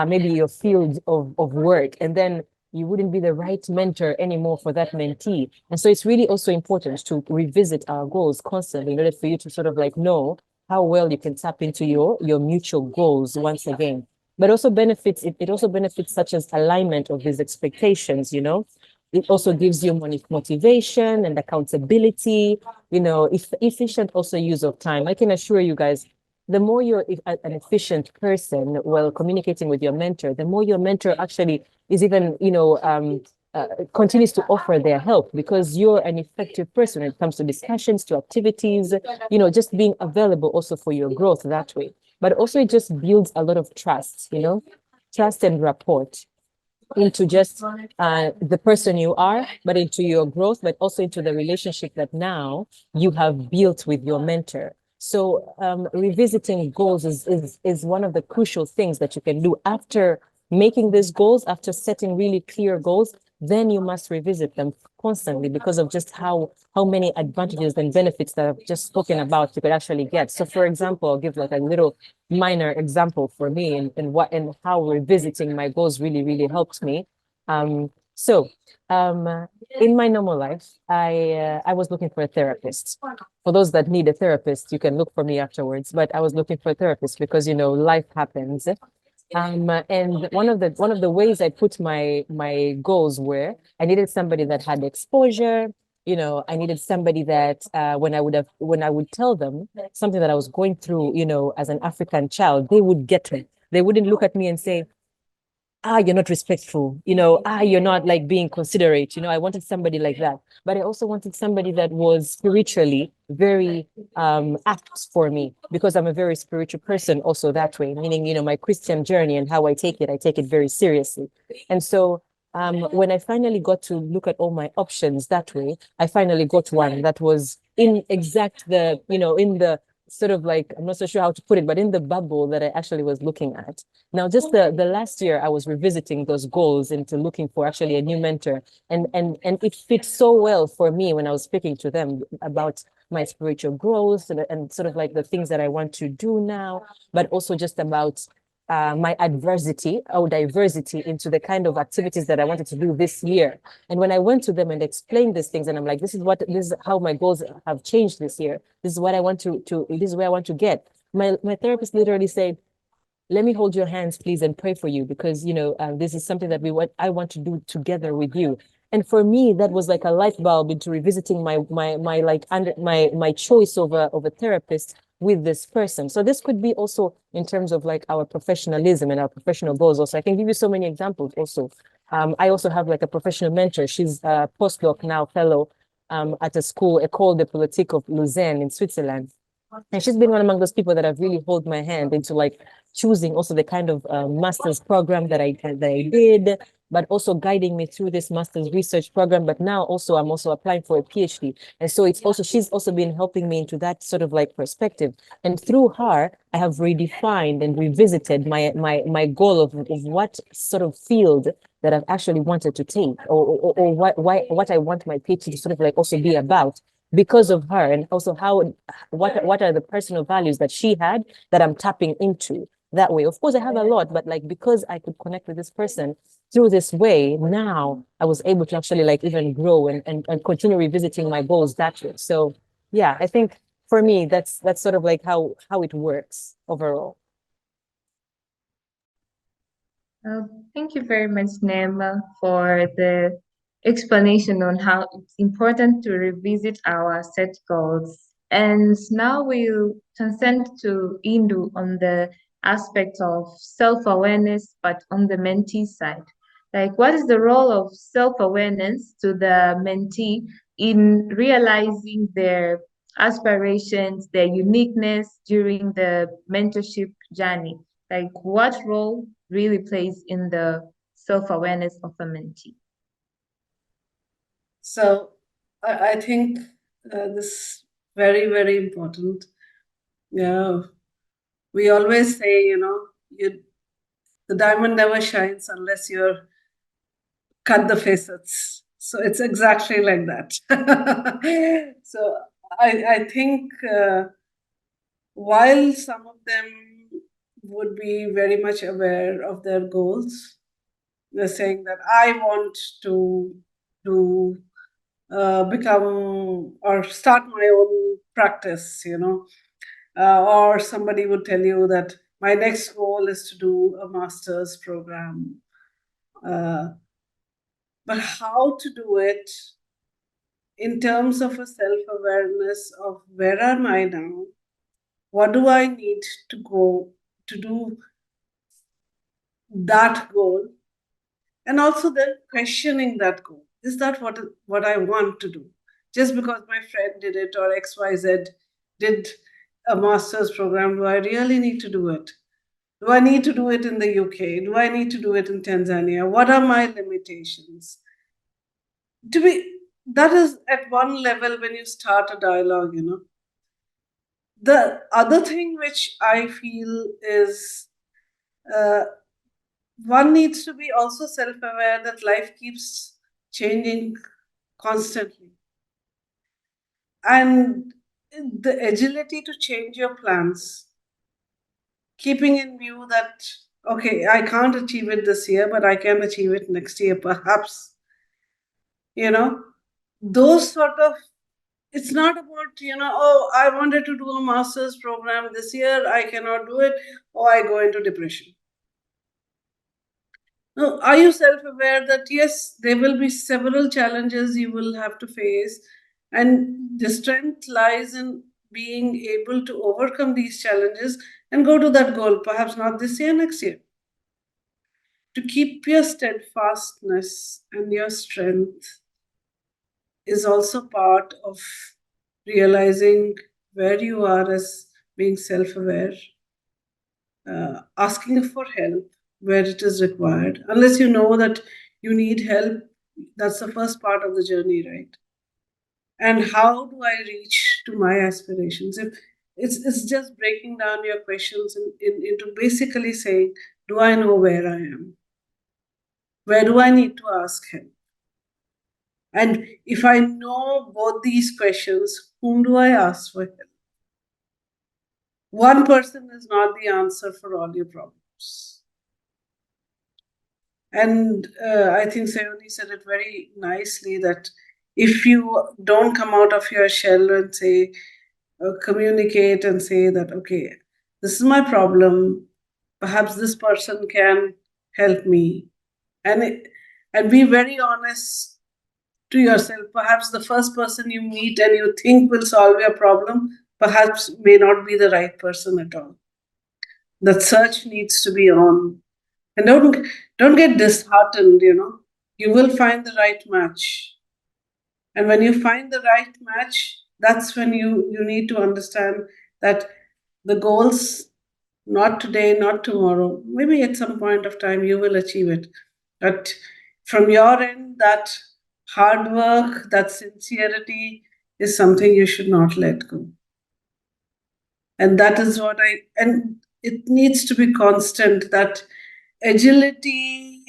maybe your field of work, and then you wouldn't be the right mentor anymore for that mentee. And so it's really also important to revisit our goals constantly in order for you to sort of like know how well you can tap into your mutual goals once again. But also benefits, it also benefits such as alignment of these expectations, It also gives you motivation and accountability, efficient also use of time. I can assure you guys, the more you're an efficient person while communicating with your mentor, the more your mentor actually is even, continues to offer their help, because you're an effective person when it comes to discussions, to activities, just being available also for your growth that way. But also it just builds a lot of trust, trust and rapport into just the person you are, but into your growth, but also into the relationship that now you have built with your mentor. So revisiting goals is one of the crucial things that you can do after making these goals, after setting really clear goals. Then you must revisit them constantly because of just how many advantages and benefits that I've just spoken about you could actually get. So for example, I'll give like a little minor example for me and how revisiting my goals really, really helped me. In my normal life, I was looking for a therapist. For those that need a therapist, you can look for me afterwards, but I was looking for a therapist because, life happens. And one of the ways I put my goals were I needed somebody that had exposure. I needed somebody that when I would tell them something that I was going through, as an African child, they would get me. They wouldn't look at me and say, you're not respectful, you're not like being considerate. I wanted somebody like that. But I also wanted somebody that was spiritually very apt for me, because I'm a very spiritual person also that way, meaning, my Christian journey and how I take it very seriously. And so when I finally got to look at all my options that way, I finally got one that was in exact in the sort of like, I'm not so sure how to put it, but in the bubble that I actually was looking at. Now, just the last year, I was revisiting those goals into looking for actually a new mentor. And it fit so well for me when I was speaking to them about my spiritual growth and sort of like the things that I want to do now, but also just about my adversity or diversity into the kind of activities that I wanted to do this year. And when I went to them and explained these things, and I'm like, this is how my goals have changed this year. This is what I want this is where I want to get. My therapist literally said, let me hold your hands, please, and pray for you, because this is something that I want to do together with you. And for me, that was like a light bulb into revisiting my choice of a therapist with this person. So this could be also in terms of like our professionalism and our professional goals. Also, I can give you so many examples. Also, I also have like a professional mentor. She's a postdoc now, fellow at a school, École de Politique of Lausanne in Switzerland. And she's been one among those people that have really hold my hand into like choosing also the kind of master's program that I did, but also guiding me through this master's research program. But now also I'm also applying for a PhD. And so she's also been helping me into that sort of like perspective. And through her, I have redefined and revisited my goal of what sort of field that I've actually wanted to take, or what I want my PhD to sort of like also be about, because of her, and also what are the personal values that she had that I'm tapping into that way. Of course, I have a lot, but like, because I could connect with this person through this way, now I was able to actually like even grow and continue revisiting my goals that way. So yeah, I think for me, that's sort of like how it works overall. Thank you very much, Nema, for the explanation on how it's important to revisit our set goals. And now we'll transcend to Indu on the aspect of self-awareness, but on the mentee side. Like, what is the role of self-awareness to the mentee in realizing their aspirations, their uniqueness during the mentorship journey? Like, what role really plays in the self-awareness of a mentee? So I think this is very, very important. Yeah, we always say, the diamond never shines unless you're cut the facets. So it's exactly like that. So I think while some of them would be very much aware of their goals, they're saying that I want to become or start my own practice, or somebody would tell you that my next goal is to do a master's program. But how to do it in terms of a self-awareness of where am I now? What do I need to go to do that goal? And also then questioning that goal. Is that what I want to do? Just because my friend did it or XYZ did a master's program, do I really need to do it? Do I need to do it in the UK? Do I need to do it in Tanzania? What are my limitations? That is at one level when you start a dialogue, The other thing which I feel is one needs to be also self-aware that life keeps changing constantly. And the agility to change your plans, keeping in view that, okay, I can't achieve it this year, but I can achieve it next year, perhaps. Those sort of, it's not about, oh, I wanted to do a master's program this year, I cannot do it, or I go into depression. Now, are you self-aware that yes, there will be several challenges you will have to face, and the strength lies in being able to overcome these challenges and go to that goal, perhaps not this year, next year. To keep your steadfastness and your strength is also part of realizing where you are as being self-aware, asking for help where it is required. Unless you know that you need help, that's the first part of the journey, right? And how do I reach to my aspirations? If it's just breaking down your questions into basically saying, do I know where I am? Where do I need to ask help? And if I know both these questions, whom do I ask for help? One person is not the answer for all your problems. And I think Sayoni said it very nicely that if you don't come out of your shell and say, communicate and say that, okay, this is my problem, perhaps this person can help me. And be very honest to yourself. Perhaps the first person you meet and you think will solve your problem, perhaps may not be the right person at all. That search needs to be on. And don't get disheartened, You will find the right match. And when you find the right match, that's when you need to understand that the goals, not today, not tomorrow, maybe at some point of time you will achieve it. But from your end, that hard work, that sincerity is something you should not let go. And that is and it needs to be constant, that agility,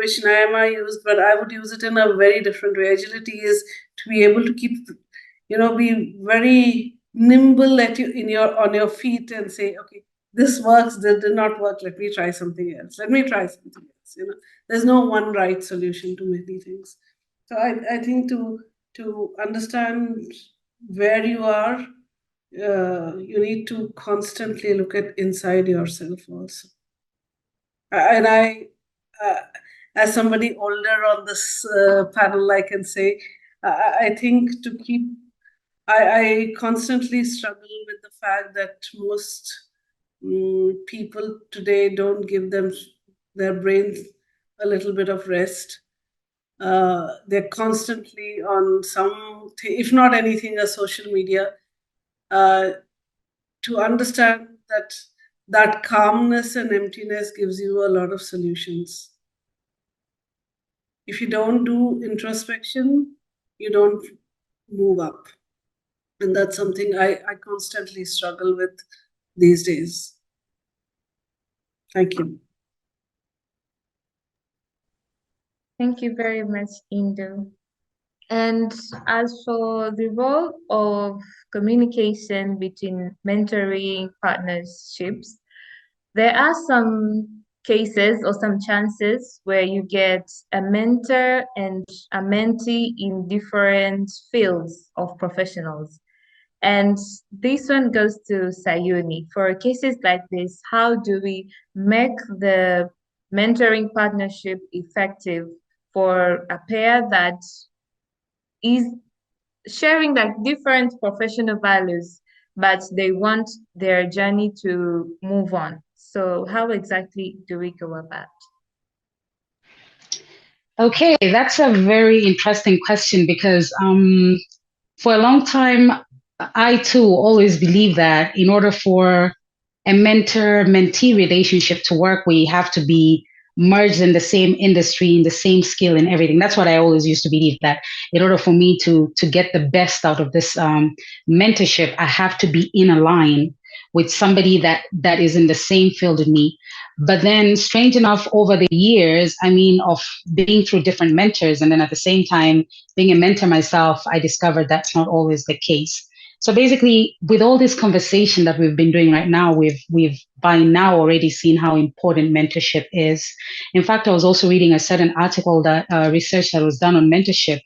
which Naima used, but I would use it in a very different way. Agility is to be able to keep, be very nimble on your feet and say, okay, this works, this did not work, let me try something else. Let me try something else. There's no one right solution to many things. So I think to understand where you are, you need to constantly look at inside yourself also. And as somebody older on this panel, I can say, I think I constantly struggle with the fact that most people today don't give their brains a little bit of rest. They're constantly on if not anything, a social media. To understand that calmness and emptiness gives you a lot of solutions. If you don't do introspection, you don't move up. And that's something I constantly struggle with these days. Thank you. Thank you very much, Indo. And as for the role of communication between mentoring partnerships, there are some cases or some chances where you get a mentor and a mentee in different fields of professionals. And this one goes to Sayuni. For cases like this, how do we make the mentoring partnership effective for a pair that is sharing like different professional values, but they want their journey to move on? So how exactly do we go about? Okay, that's a very interesting question because for a long time, I too always believe that in order for a mentor-mentee relationship to work, we have to be merged in the same industry, in the same skill and everything. That's what I always used to believe, that in order for me to get the best out of this mentorship, I have to be in a line with somebody that is in the same field as me. But then, strange enough, over the years, of being through different mentors, and then at the same time being a mentor myself, I discovered that's not always the case. So basically, with all this conversation that we've been doing right now, we've by now already seen how important mentorship is. In fact, I was also reading a certain article that research that was done on mentorship,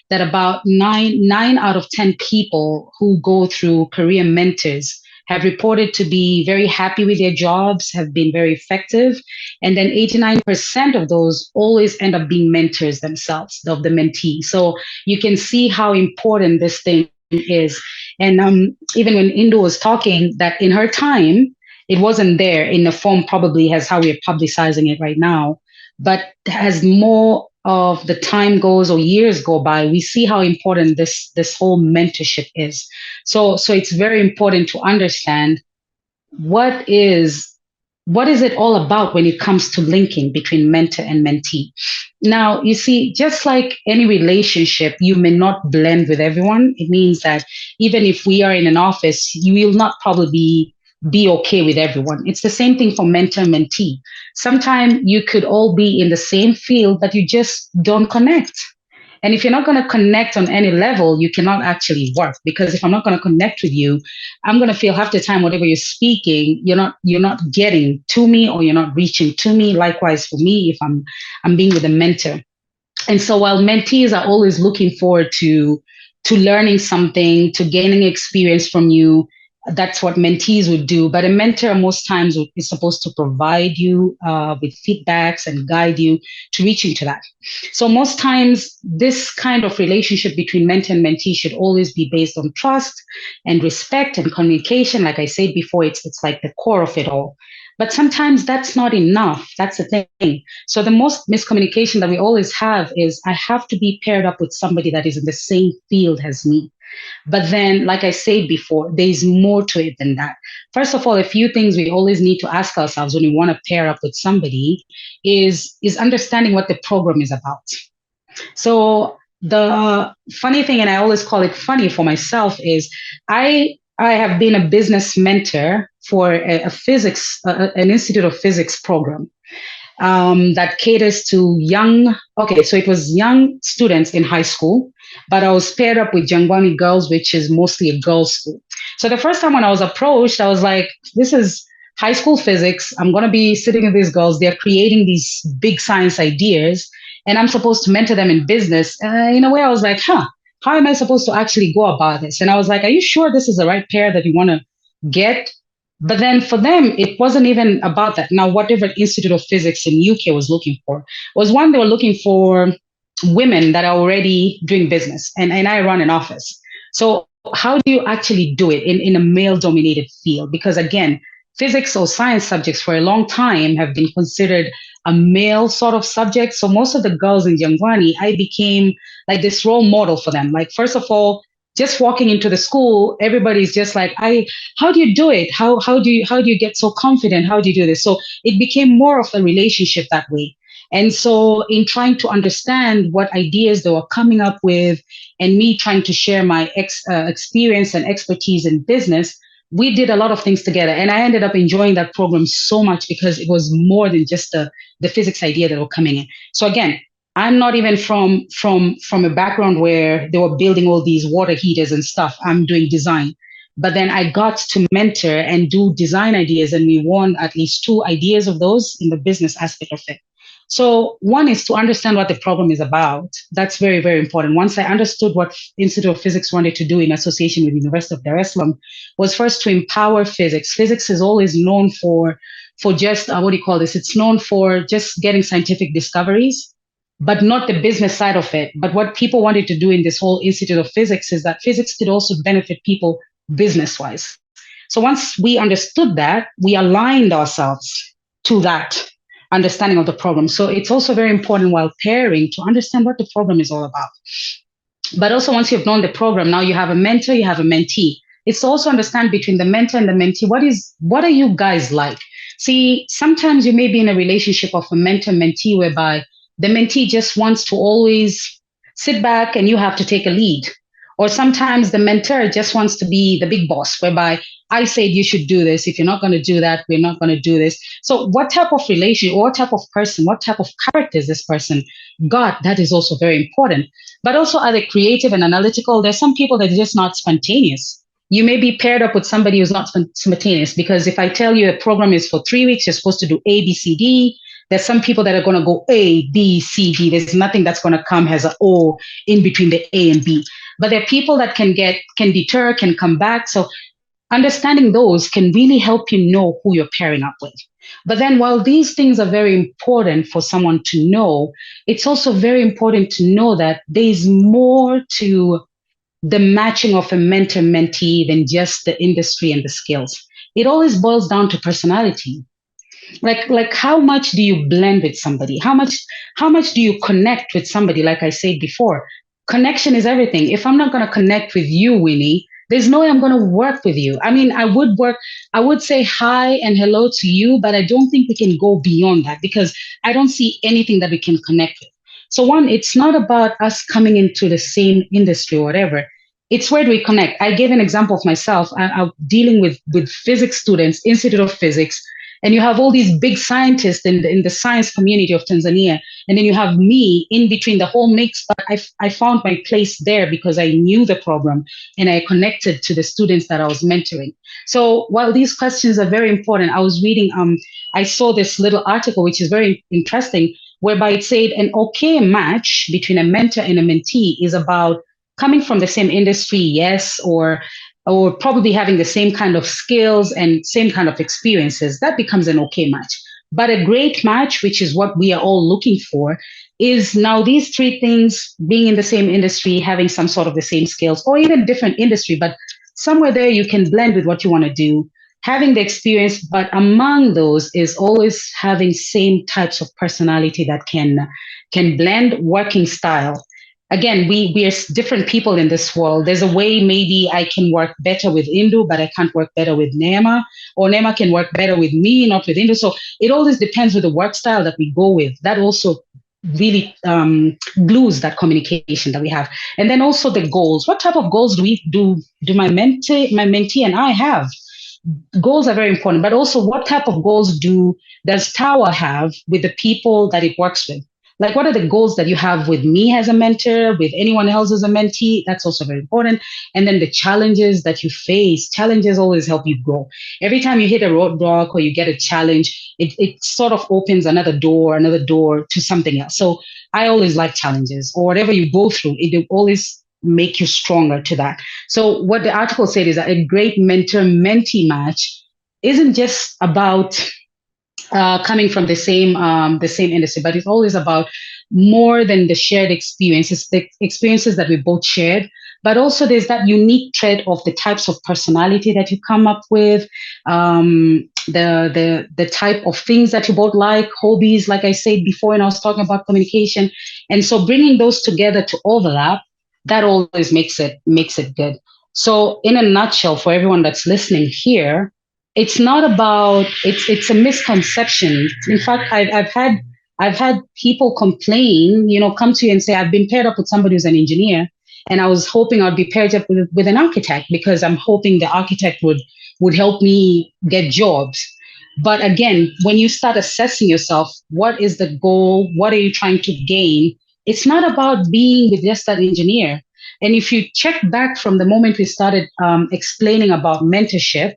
that about nine out of 10 people who go through career mentors have reported to be very happy with their jobs, have been very effective. And then 89% of those always end up being mentors themselves, of the mentee. So you can see how important this thing is. And even when Indu was talking, that in her time, it wasn't there in the form probably as how we're publicizing it right now. But as more of the time goes or years go by, we see how important this whole mentorship is. So it's very important to understand what is it all about when it comes to linking between mentor and mentee. Now, you see, just like any relationship, you may not blend with everyone. It means that even if we are in an office, you will not probably be okay with everyone. It's the same thing for mentor and mentee. Sometimes you could all be in the same field, but you just don't connect. And if you're not going to connect on any level, you cannot actually work. Because if I'm not going to connect with you, I'm going to feel half the time whatever you're speaking, you're not getting to me, or you're not reaching to me. Likewise for me, if I'm being with a mentor. And so while mentees are always looking forward to learning something, to gaining experience from you, that's what mentees would do. But a mentor most times is supposed to provide you with feedbacks and guide you to reaching to that. So most times this kind of relationship between mentor and mentee should always be based on trust and respect and communication. Like I said before, it's like the core of it all. But sometimes that's not enough. That's the thing. So the most miscommunication that we always have is I have to be paired up with somebody that is in the same field as me. But then, like I said before, there's more to it than that. First of all, a few things we always need to ask ourselves when we want to pair up with somebody is understanding what the program is about. So the funny thing, and I always call it funny for myself, is I have been a business mentor for a physics, an Institute of Physics program. That caters to so it was young students in high school, but I was paired up with Jangwani girls, which is mostly a girls' school. So the first time when I was approached, I was like, this is high school physics. I'm going to be sitting with these girls. They're creating these big science ideas, and I'm supposed to mentor them in business. In a way, I was like, how am I supposed to actually go about this? And I was like, are you sure this is the right pair that you want to get? But then for them, it wasn't even about that. Now, whatever Institute of Physics in UK was looking for was one, they were looking for women that are already doing business. And I run an office. So how do you actually do it in a male-dominated field? Because again, physics or science subjects for a long time have been considered a male sort of subject. So most of the girls in Jangwani, I became like this role model for them. Like, first of all, just walking into the school, everybody's just like, how do you do it? How do you get so confident? How do you do this? So it became more of a relationship that way. And so in trying to understand what ideas they were coming up with, and me trying to share my experience and expertise in business, we did a lot of things together. And I ended up enjoying that program so much because it was more than just the physics idea that were coming in. So again, I'm not even from a background where they were building all these water heaters and stuff. I'm doing design. But then I got to mentor and do design ideas, and we won at least 2 ideas of those in the business aspect of it. So one is to understand what the problem is about. That's very, very important. Once I understood what Institute of Physics wanted to do in association with University of Dar es Salaam, was first to empower physics. Physics is always known for just, it's known for just getting scientific discoveries, but not the business side of it. But what people wanted to do in this whole Institute of Physics is that physics could also benefit people business-wise. So once we understood that, we aligned ourselves to that understanding of the problem. So it's also very important while pairing to understand what the program is all about. But also once you've known the program, now you have a mentor, you have a mentee. It's to also understand between the mentor and the mentee, what are you guys like? See, sometimes you may be in a relationship of a mentor-mentee whereby the mentee just wants to always sit back and you have to take a lead. Or sometimes the mentor just wants to be the big boss, whereby I said you should do this. If you're not going to do that, we're not going to do this. So what type of relation, what type of person, what type of character is this person got? That is also very important. But also, are they creative and analytical? There's some people that are just not spontaneous. You may be paired up with somebody who's not spontaneous, because if I tell you a program is for 3 weeks, you're supposed to do A, B, C, D. There's some people that are going to go A, B, C, D. There's nothing that's going to come as an O in between the A and B. But there are people that can deter, can come back. So understanding those can really help you know who you're pairing up with. But then while these things are very important for someone to know, it's also very important to know that there's more to the matching of a mentor mentee than just the industry and the skills. It always boils down to personality. Like how much do you blend with somebody? How much do you connect with somebody? Like I said before, connection is everything. If I'm not going to connect with you, Winnie, there's no way I'm going to work with you. I mean, I would say hi and hello to you, but I don't think we can go beyond that because I don't see anything that we can connect with. So one, it's not about us coming into the same industry or whatever. It's where do we connect. I gave an example of myself. I'm dealing with physics students, Institute of Physics, and you have all these big scientists in the science community of Tanzania. And then you have me in between the whole mix. But I found my place there because I knew the problem and I connected to the students that I was mentoring. So while these questions are very important, I was reading, I saw this little article, which is very interesting, whereby it said an okay match between a mentor and a mentee is about coming from the same industry, yes, or probably having the same kind of skills and same kind of experiences. That becomes an okay match. But a great match, which is what we are all looking for, is now these three things: being in the same industry, having some sort of the same skills, or even different industry, but somewhere there you can blend with what you want to do, having the experience, but among those is always having same types of personality that can blend, working style. Again, we are different people in this world. There's a way maybe I can work better with Indu, but I can't work better with Nema, or Nema can work better with me, not with Indu. So it always depends with the work style that we go with. That also really glues that communication that we have. And then also the goals. What type of goals do my mentee and I have? Goals are very important, but also what type of goals does TAWAH have with the people that it works with? Like, what are the goals that you have with me as a mentor, with anyone else as a mentee? That's also very important. And then the challenges that you face. Challenges always help you grow. Every time you hit a roadblock or you get a challenge, it sort of opens another door to something else. So I always like challenges, or whatever you go through, it will always make you stronger to that. So what the article said is that a great mentor-mentee match isn't just about coming from the same industry, but it's always about more than the shared experiences, the experiences that we both shared. But also there's that unique trait of the types of personality that you come up with, the type of things that you both like, hobbies, like I said before, and I was talking about communication. And so bringing those together to overlap, that always makes it good. So in a nutshell, for everyone that's listening here, it's not about, it's a misconception. In fact, I've had people complain, come to you and say, I've been paired up with somebody who's an engineer, and I was hoping I'd be paired up with an architect because I'm hoping the architect would help me get jobs. But again, when you start assessing yourself, what is the goal? What are you trying to gain? It's not about being with just that engineer. And if you check back from the moment we started explaining about mentorship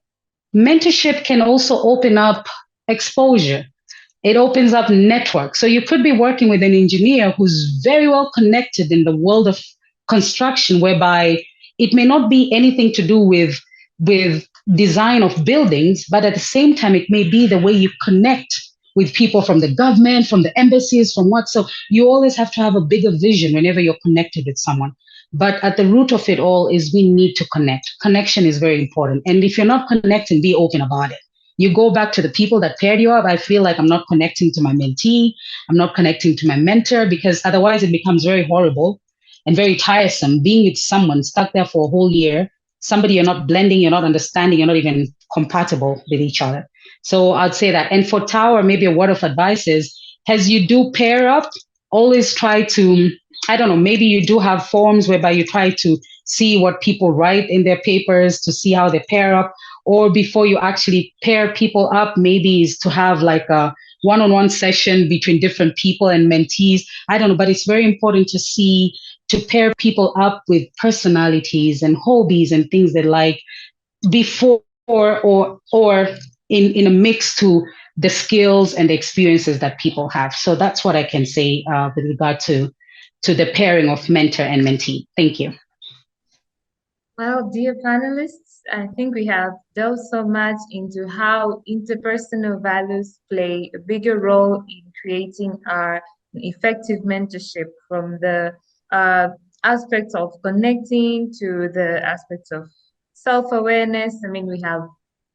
can also open up exposure. It opens up network. So you could be working with an engineer who's very well connected in the world of construction, whereby it may not be anything to do with design of buildings, but at the same time, it may be the way you connect with people from the government, from the embassies, from what. So you always have to have a bigger vision whenever you're connected with someone. But at the root of it all is we need to connect. Connection is very important. And if you're not connecting, be open about it. You go back to the people that paired you up. I feel like I'm not connecting to my mentee. I'm not connecting to my mentor, because otherwise it becomes very horrible and very tiresome being with someone stuck there for a whole year, somebody you're not blending, you're not understanding, you're not even compatible with each other. So I'd say that. And for TAWAH, maybe a word of advice is, as you do pair up, always try to, I don't know, maybe you do have forms whereby you try to see what people write in their papers to see how they pair up. Or before you actually pair people up, maybe is to have like a one-on-one session between different people and mentees. I don't know, but it's very important to pair people up with personalities and hobbies and things they like before or in a mix to the skills and the experiences that people have. So that's what I can say with regard to the pairing of mentor and mentee. Thank you. Well, dear panelists, I think we have delved so much into how interpersonal values play a bigger role in creating our effective mentorship, from the uh, aspects of connecting to the aspects of self-awareness. I mean, we have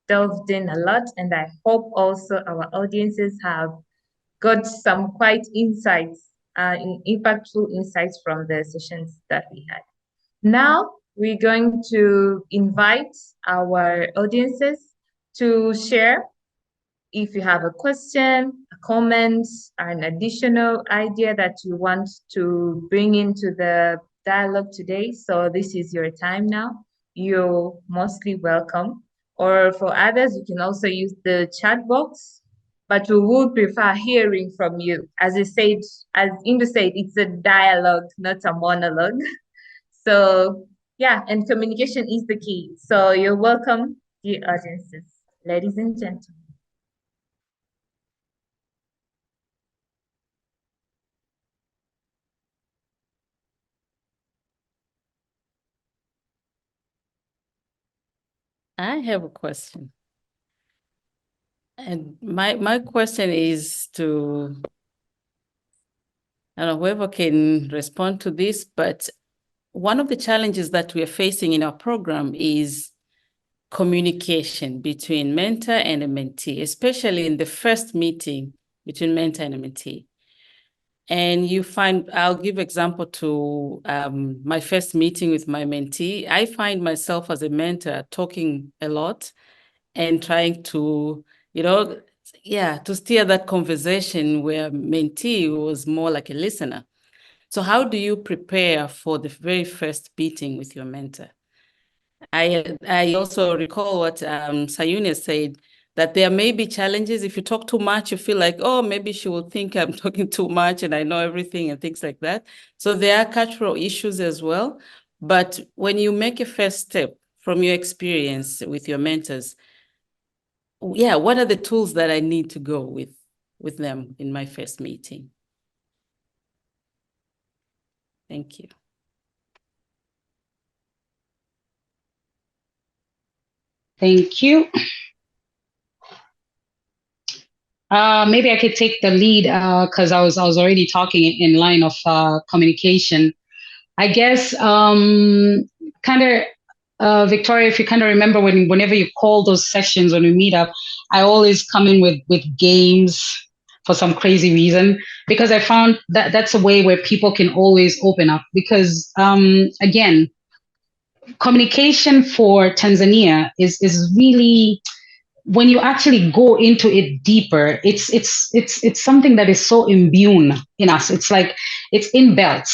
delved in a lot, and I hope also our audiences have got some quite insights, impactful insights from the sessions that we had. Now we're going to invite our audiences to share if you have a question, a comment, an additional idea that you want to bring into the dialogue today. So this is your time now. You're mostly welcome. Or for others, you can also use the chat box, but we would prefer hearing from you. As Indu said, it's a dialogue, not a monologue. So yeah, and communication is the key. So you're welcome, dear audiences, ladies and gentlemen. I have a question. And my question is to, I don't know, whoever can respond to this, but one of the challenges that we are facing in our program is communication between mentor and a mentee, especially in the first meeting between mentor and a mentee. And you find, I'll give example to my first meeting with my mentee. I find myself as a mentor talking a lot and trying to, to steer that conversation where mentee was more like a listener. So how do you prepare for the very first meeting with your mentor? I also recall what Sayunia said, that there may be challenges. If you talk too much, you feel like, oh, maybe she will think I'm talking too much and I know everything and things like that. So there are cultural issues as well. But when you make a first step from your experience with your mentors, what are the tools that I need to go with them in my first meeting? Thank you. Thank you. Maybe I could take the lead because I was already talking in line of communication. I guess kind of Victoria, if you kind of remember whenever you call those sessions when we meet up, I always come in with games for some crazy reason, because I found that that's a way where people can always open up. Because again, communication for Tanzania is really, when you actually go into it deeper, it's something that is so imbued in us. It's like it's inbuilt,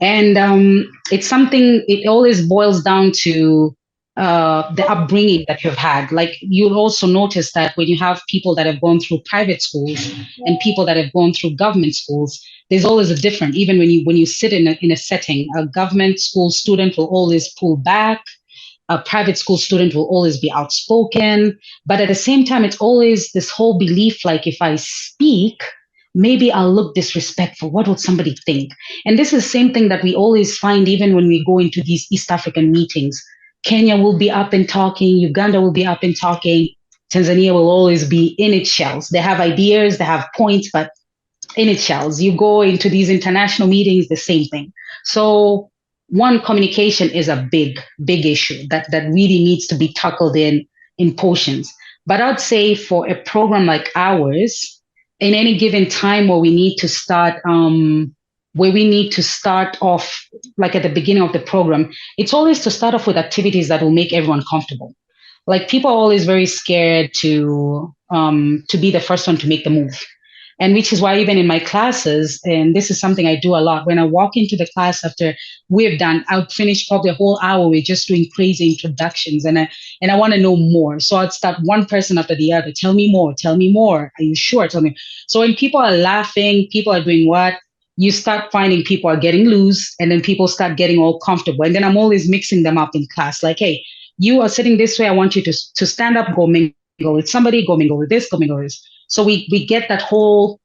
and it's something. It always boils down to the upbringing that you've had. Like, you'll also notice that when you have people that have gone through private schools and people that have gone through government schools, there's always a difference. Even when you sit in a setting, a government school student will always pull back, a private school student will always be outspoken. But at the same time, it's always this whole belief, like, if I speak, maybe I'll look disrespectful. What would somebody think? And this is the same thing that we always find even when we go into these East African meetings. Kenya will be up and talking, Uganda will be up and talking, Tanzania will always be in its shells. They have ideas, they have points, but in its shells. You go into these international meetings, the same thing. So one, communication is a big issue that really needs to be tackled in portions. But I'd say for a program like ours, in any given time where we need to start off, like at the beginning of the program, it's always to start off with activities that will make everyone comfortable. Like, people are always very scared to be the first one to make the move. And which is why even in my classes, and this is something I do a lot, when I walk into the class after we're done, I'll finish probably a whole hour with just doing crazy introductions. And I want to know more. So I'd start one person after the other. Tell me more. Tell me more. Are you sure? Tell me. So when people are laughing, people are doing what? You start finding people are getting loose, and then people start getting all comfortable. And then I'm always mixing them up in class. Like, hey, you are sitting this way. I want you to stand up, go mingle with somebody, go mingle with this, go mingle with this. So we get that whole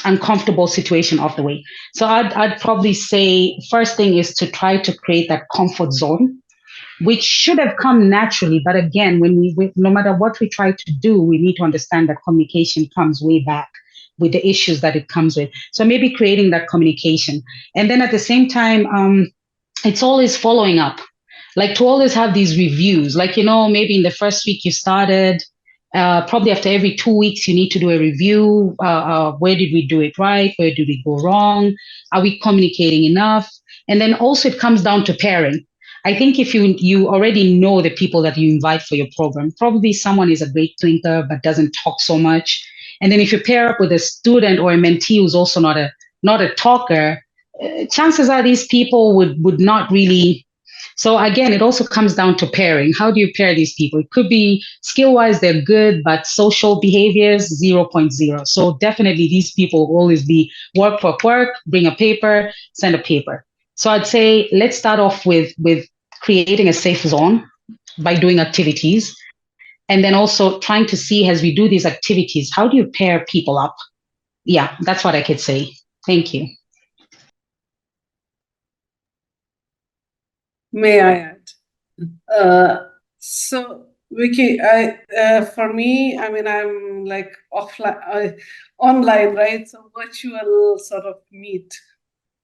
uncomfortable situation off the way. So I'd probably say first thing is to try to create that comfort zone. which should have come naturally. But again, no matter what we try to do, we need to understand that communication comes way back with the issues that it comes with. So maybe creating that communication. And then at the same time, it's always following up, like to always have these reviews, like, maybe in the first week you started, probably after every 2 weeks, you need to do a review. Where did we do it right? Where did we go wrong? Are we communicating enough? And then also it comes down to pairing. I think if you already know the people that you invite for your program, probably someone is a great thinker but doesn't talk so much. And then if you pair up with a student or a mentee who's also not a talker, chances are these people would not really. So again, it also comes down to pairing. How do you pair these people? It could be skill-wise, they're good, but social behaviors, 0.0. So definitely these people will always be work for work, bring a paper, send a paper. So I'd say let's start off with creating a safe zone by doing activities. And then also trying to see, as we do these activities, how do you pair people up? Yeah, that's what I could say. Thank you. May I add? So Vicky, for me, I mean, I'm like offline, online, right? So virtual sort of meet,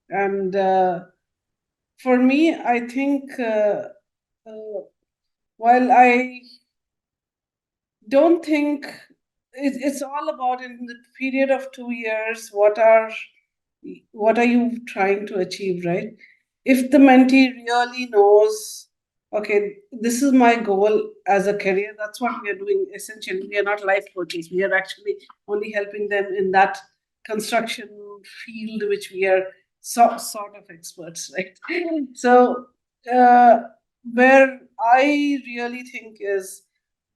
and for me, I think while I don't think it's all about in the period of 2 years, what are you trying to achieve, right? If the mentee really knows, okay, this is my goal as a career, that's what we are doing essentially. We are not life coaches. We are actually only helping them in that construction field, which we are sort of experts, right? So where I really think is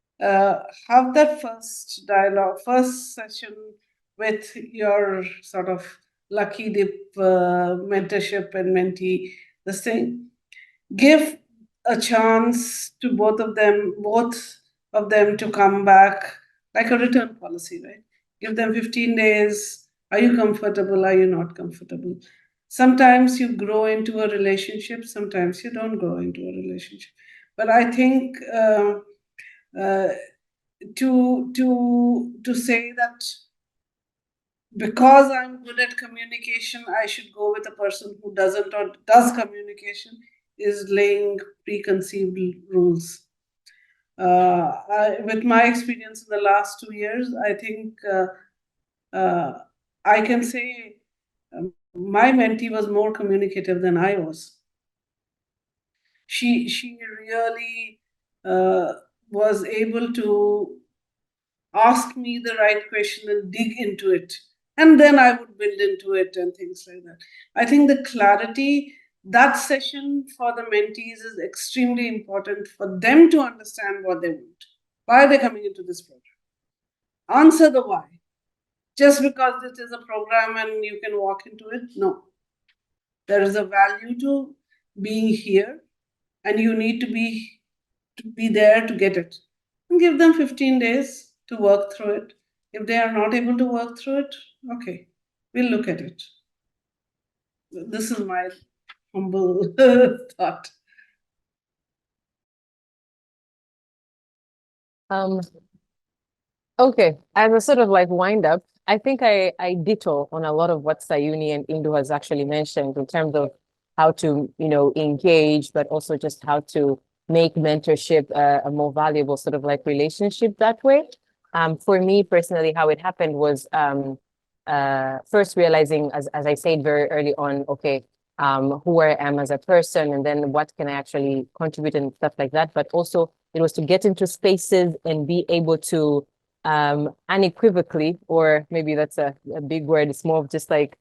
have that first dialogue, first session with your sort of lucky dip mentorship and mentee. This thing, give a chance to both of them to come back, like a return policy, right? Give them 15 days. Are you comfortable? Are you not comfortable? Sometimes you grow into a relationship, sometimes you don't grow into a relationship. But I think uh, to say that because I'm good at communication, I should go with a person who doesn't or does communication is laying preconceived rules. With my experience in the last 2 years, I think I can say my mentee was more communicative than I was. She really was able to ask me the right question and dig into it. And then I would build into it and things like that. I think the clarity, that session for the mentees is extremely important for them to understand what they want. Why are they coming into this program? Answer the why. Just because it is a program and you can walk into it, no. There is a value to being here, and you need to be there to get it. And give them 15 days to work through it. If they are not able to work through it, okay, we'll look at it. This is my humble thought. Okay, as a sort of like wind up, I think I ditto on a lot of what Sayuni and Indu has actually mentioned in terms of how to, engage, but also just how to make mentorship a more valuable sort of like relationship that way. For me personally, how it happened was first realizing, as I said very early on, okay, who I am as a person, and then what can I actually contribute and stuff like that. But also it was to get into spaces and be able to unequivocally, or maybe that's a big word, it's more of just like,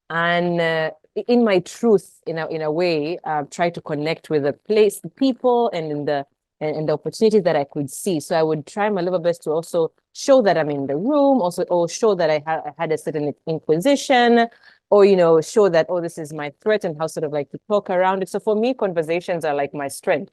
and in my truth, in a way, try to connect with the place, the people, and in the and the opportunities that I could see. So I would try my level best to also show that I'm in the room, also or show that I had a certain inquisition, or show that, oh, this is my threat, and how sort of like to talk around it. So for me, conversations are like my strength,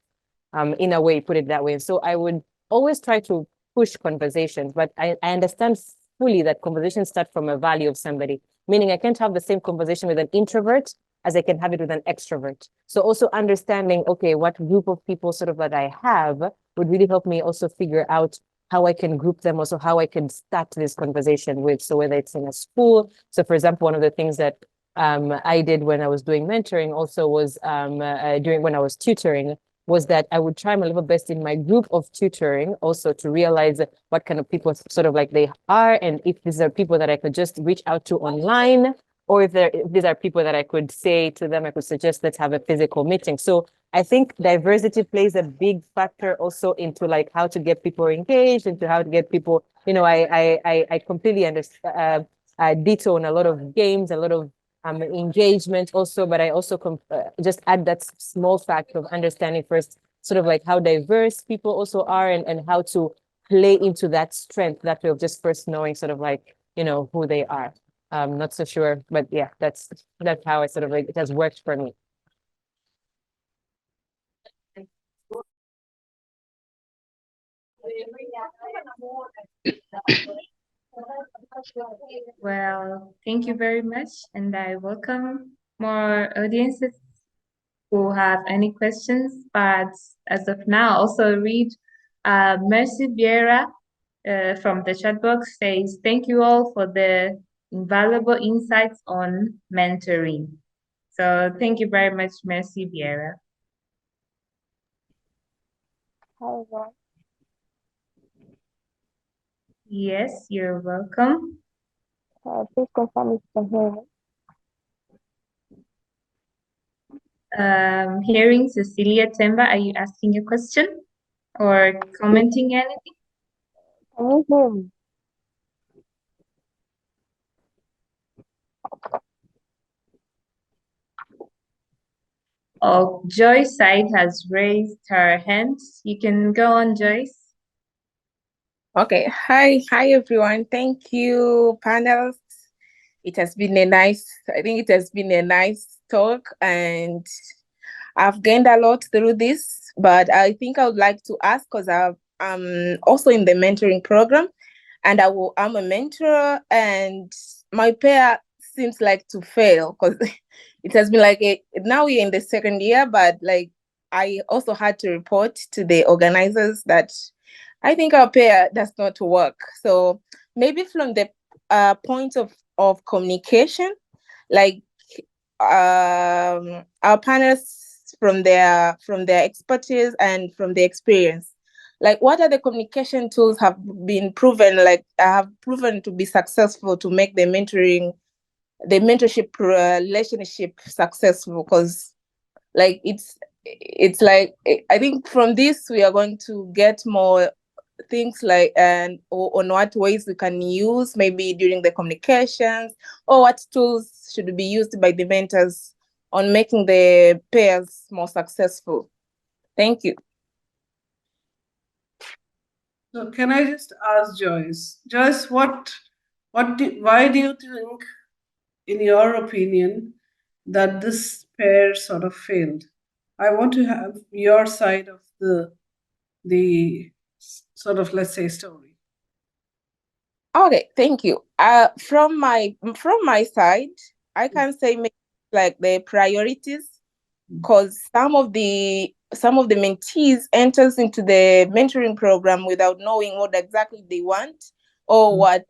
in a way, put it that way. And so I would always try to push conversations, but I understand fully that conversations start from a value of somebody, meaning I can't have the same conversation with an introvert as I can have it with an extrovert. So also understanding, okay, what group of people sort of that I have would really help me also figure out how I can group them, also how I can start this conversation with. So whether it's in a school. So for example, one of the things that I did when I was doing mentoring also was during when I was tutoring, was that I would try my level best in my group of tutoring also to realize what kind of people sort of like they are, and if these are people that I could just reach out to online, or if these are people that I could say to them, I could suggest, let's have a physical meeting. So I think diversity plays a big factor also into like how to get people engaged, into how to get people, I completely understand, ditto on a lot of games, a lot of engagement also, but I also just add that small fact of understanding first sort of like how diverse people also are, and how to play into that strength, that way of just first knowing sort of like, who they are. Not so sure, but yeah, that's how I sort of like, it has worked for me. Well, thank you very much, and I welcome more audiences who have any questions. But as of now, also read Mercy Vieira from the chat box says, thank you all for the invaluable insights on mentoring. So thank you very much, Mercy Vieira. Yes, you're welcome. Please confirm if you can hear me. Hearing Cecilia Temba, are you asking a question or commenting anything? Can you hear me? Oh, Joyce Said has raised her hand. You can go on, Joyce. Okay. Hi everyone. Thank you, panelists. It has been I think it has been a nice talk, and I've gained a lot through this, but I think I would like to ask, because I'm also in the mentoring program, and I'm a mentor, and my pair seems like to fail, because it has been like now we're in the second year, but like I also had to report to the organizers that I think our pair does not work. So maybe from the point of communication, like our panelists from their expertise and from their experience, like what are the communication tools have proven to be successful to make the mentorship relationship successful? Because like it's like, I think from this we are going to get more things like, and on what ways we can use maybe during the communications, or what tools should be used by the mentors on making the pairs more successful. Thank you. So can I just ask Joyce? Joyce, why do you think, in your opinion, that this pair sort of failed? I want to have your side of the sort of, let's say, story. Okay, thank you. From my side, I can say maybe like the priorities, because some of the mentees enters into the mentoring program without knowing what exactly they want, or what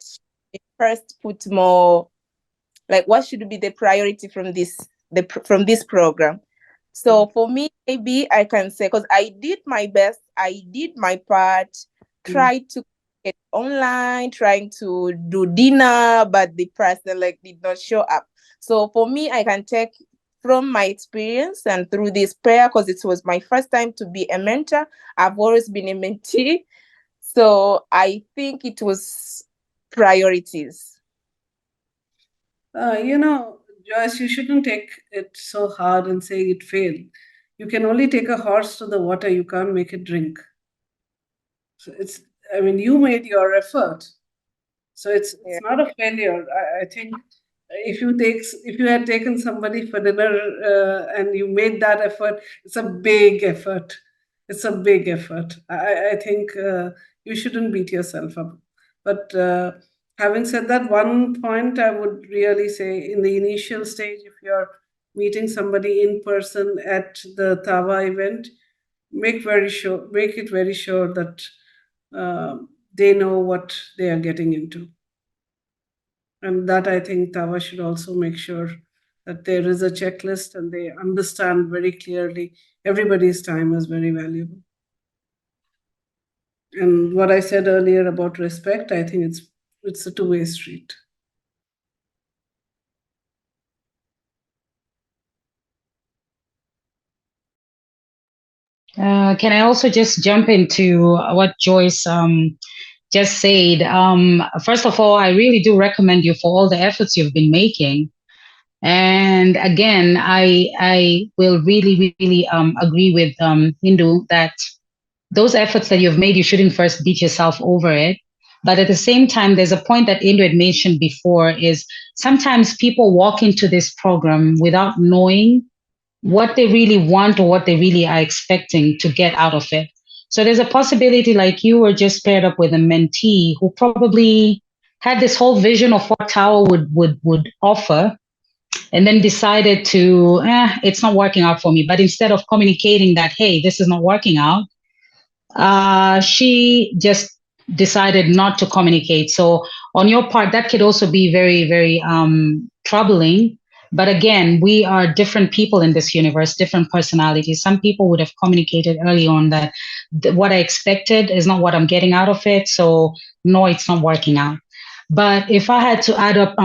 first put more, like what should be the priority from this program. So for me, maybe I can say, because I did my best, I did my part, tried to get online, trying to do dinner, but the person like did not show up. So for me, I can take from my experience and through this pair, because it was my first time to be a mentor. I've always been a mentee. So I think it was priorities. Joyce, you shouldn't take it so hard and say it failed. You can only take a horse to the water, you can't make it drink. So you made your effort. So it's not a failure. I think if you had taken somebody for dinner and you made that effort, it's a big effort. It's a big effort. I think you shouldn't beat yourself up. But having said that, one point I would really say, in the initial stage, if you're meeting somebody in person at the TAWAH event, make it very sure that they know what they are getting into. And that I think TAWAH should also make sure that there is a checklist and they understand very clearly everybody's time is very valuable. And what I said earlier about respect, I think it's a two-way street. Can I also just jump into what Joyce just said? First of all, I really do recommend you for all the efforts you've been making. And again, I will really, really agree with Hindu that those efforts that you've made, you shouldn't first beat yourself over it. But at the same time, there's a point that Hindu had mentioned before is sometimes people walk into this program without knowing what they really want or what they really are expecting to get out of it. So there's a possibility like you were just paired up with a mentee who probably had this whole vision of what TAWAH would offer, and then decided to, it's not working out for me. But instead of communicating that, hey, this is not working out, she just decided not to communicate. So on your part, that could also be very, very troubling. But again, we are different people in this universe, different personalities. Some people would have communicated early on that what I expected is not what I'm getting out of it. So no, it's not working out. But if I had to add up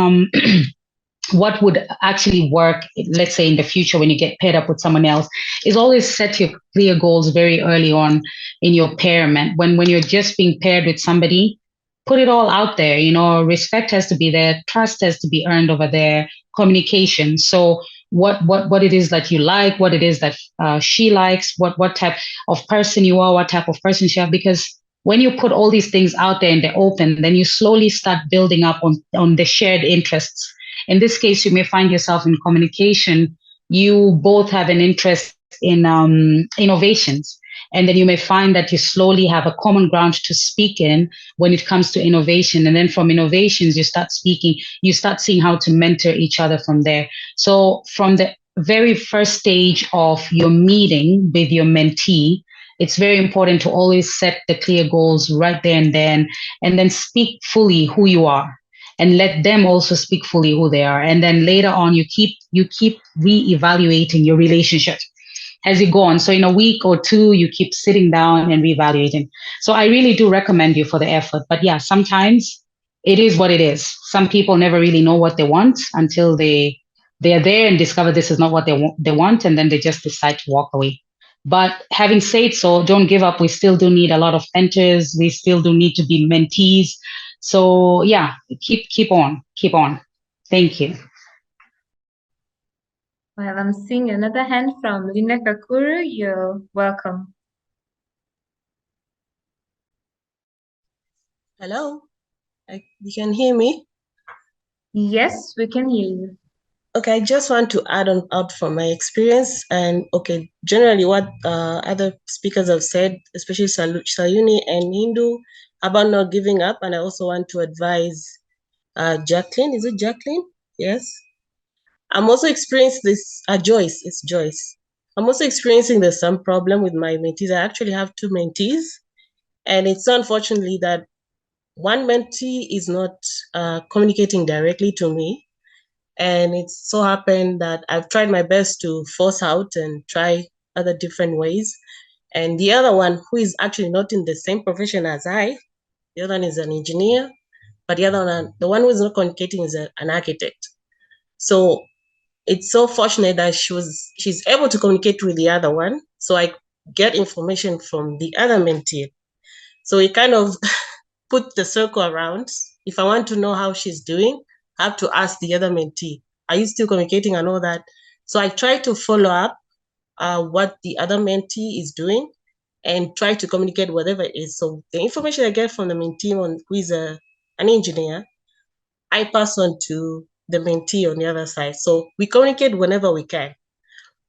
what would actually work, let's say in the future when you get paired up with someone else, is always set your clear goals very early on in your pairment. When you're just being paired with somebody, put it all out there. Respect has to be there, trust has to be earned over there, communication. So what it is that you like, what it is that she likes, what type of person you are, what type of person she is, because when you put all these things out there in the open, then you slowly start building up on the shared interests. In this case, you may find yourself in communication. You both have an interest in innovations. And then you may find that you slowly have a common ground to speak in when it comes to innovation. And then from innovations, you start seeing how to mentor each other from there. So from the very first stage of your meeting with your mentee, it's very important to always set the clear goals right there and then speak fully who you are. And let them also speak fully who they are. And then later on, you keep re-evaluating your relationship as you go on. So in a week or two, you keep sitting down and re-evaluating. So I really do recommend you for the effort. But yeah, sometimes it is what it is. Some people never really know what they want until they are there and discover this is not what they want, and then they just decide to walk away. But having said so, don't give up. We still do need a lot of mentors. We still do need to be mentees. So yeah, keep on. Thank you. Well, I'm seeing another hand from Lina Kakuru. You're welcome. Hello, you can hear me? Yes, we can hear you. Okay, I just want to add on out from my experience, and okay, generally what other speakers have said, especially Sayuni and Hindu, about not giving up. And I also want to advise Jacqueline. Is it Jacqueline? Yes. I'm also experiencing this, Joyce, it's Joyce. I'm also experiencing the same problem with my mentees. I actually have two mentees, and it's unfortunately that one mentee is not communicating directly to me. And it's so happened that I've tried my best to force out and try other different ways. And the other one, who is actually not in the same profession as I, the other one is an engineer, but the one who is not communicating is an architect. So it's so fortunate that she's able to communicate with the other one. So I get information from the other mentee. So it kind of put the circle around. If I want to know how she's doing, I have to ask the other mentee, are you still communicating and all that? So I try to follow up what the other mentee is doing and try to communicate whatever it is. So the information I get from the mentee who is an engineer, I pass on to the mentee on the other side. So we communicate whenever we can.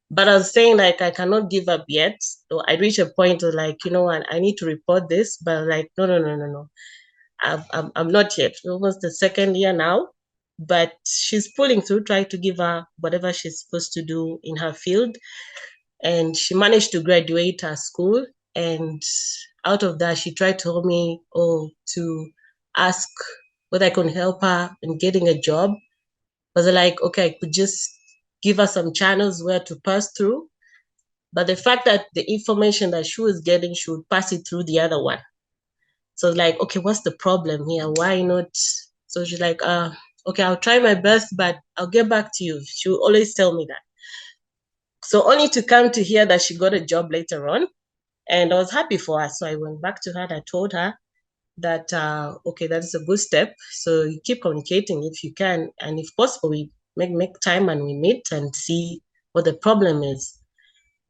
But I was saying, like, I cannot give up yet. So I reach a point of like, I need to report this, but like, no. I'm not yet. Almost the second year now, but she's pulling through, trying to give her whatever she's supposed to do in her field. And she managed to graduate her school. And out of that, she tried to tell me, to ask whether I could help her in getting a job. Was like, okay, I could just give her some channels where to pass through. But the fact that the information that she was getting, she would pass it through the other one. So like, okay, what's the problem here? Why not? So she's like, okay, I'll try my best, but I'll get back to you. She will always tell me that. So only to come to hear that she got a job later on. And I was happy for her. So I went back to her and I told her that, okay, that is a good step. So you keep communicating if you can. And if possible, we make time and we meet and see what the problem is.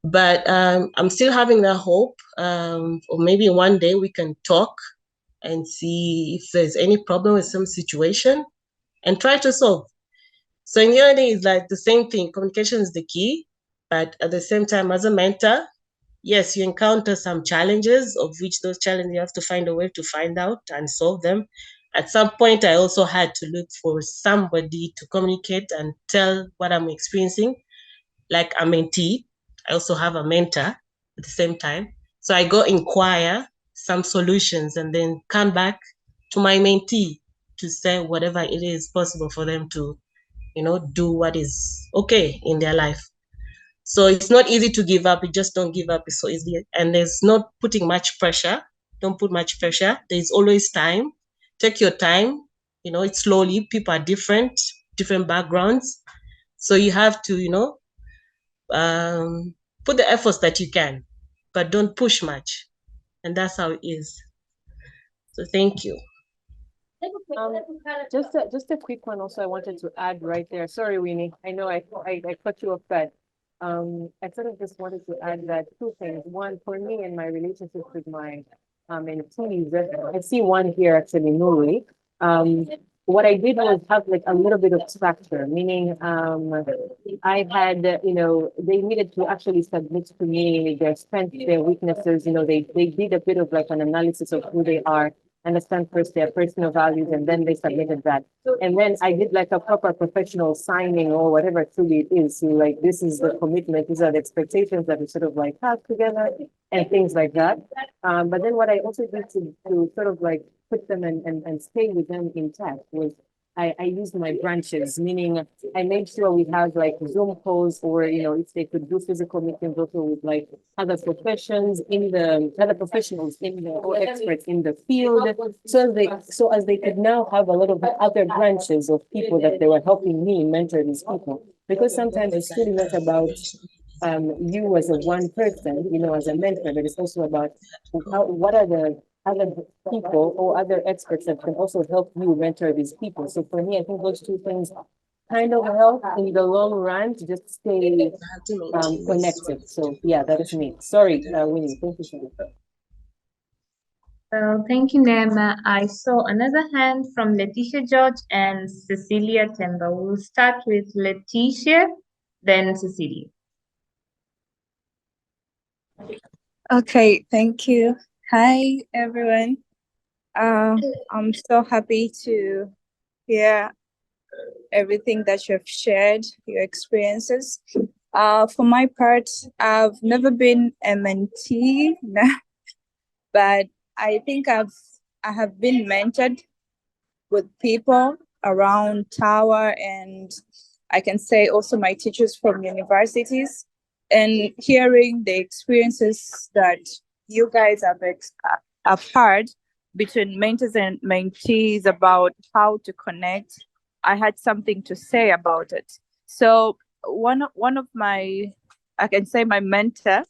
But I'm still having that hope. Or maybe one day we can talk and see if there's any problem with some situation and try to solve. So in the end, it's like the same thing. Communication is the key. But at the same time, as a mentor, yes, you encounter some challenges, of which those challenges you have to find a way to find out and solve them. At some point, I also had to look for somebody to communicate and tell what I'm experiencing, like a mentee. I also have a mentor at the same time. So I go inquire some solutions and then come back to my mentee to say whatever it is possible for them to, do what is okay in their life. So it's not easy to give up. You just don't give up. It's so easy. And there's not putting much pressure. Don't put much pressure. There's always time. Take your time. It's slowly. People are different backgrounds. So you have to, put the efforts that you can, but don't push much. And that's how it is. So thank you. Just a quick one also I wanted to add right there. Sorry, Winnie. I know I cut you off, but I sort of just wanted to add that two things. One, for me and my relationship with my mentees, I see one here actually, Nuri. What I did was have like a little bit of structure, meaning I had, they needed to actually submit to me their strengths, their weaknesses, they did a bit of like an analysis of who they are, understand first their personal values, and then they submitted that. And then I did like a proper professional signing or whatever truly it is. So like, this is the commitment, these are the expectations that we sort of like have together and things like that. But then what I also did to sort of like put them and stay with them intact was I used my branches, meaning I made sure we have like Zoom calls or, if they could do physical meetings also with like other professionals in the or experts in the field. So as they could now have a lot of other branches of people that they were helping me mentor these people. Because sometimes it's really not about you as a one person, as a mentor, but it's also about what are the other people or other experts that can also help you mentor these people. So for me, I think those two things kind of help in the long run to just stay connected. So yeah, that is me. Sorry, Winnie, thank you so much. Well, thank you, Nema. I saw another hand from Letitia George and Cecilia Temba. We'll start with Letitia, then Cecilia. Okay, thank you. Hi, everyone. I'm so happy to hear everything that you have shared, your experiences. For my part, I've never been a mentee, but I think I have been mentored with people around TAWAH, and I can say also my teachers from universities, and hearing the experiences that you guys have heard between mentors and mentees about how to connect. I had something to say about it. So one of my, I can say my mentor,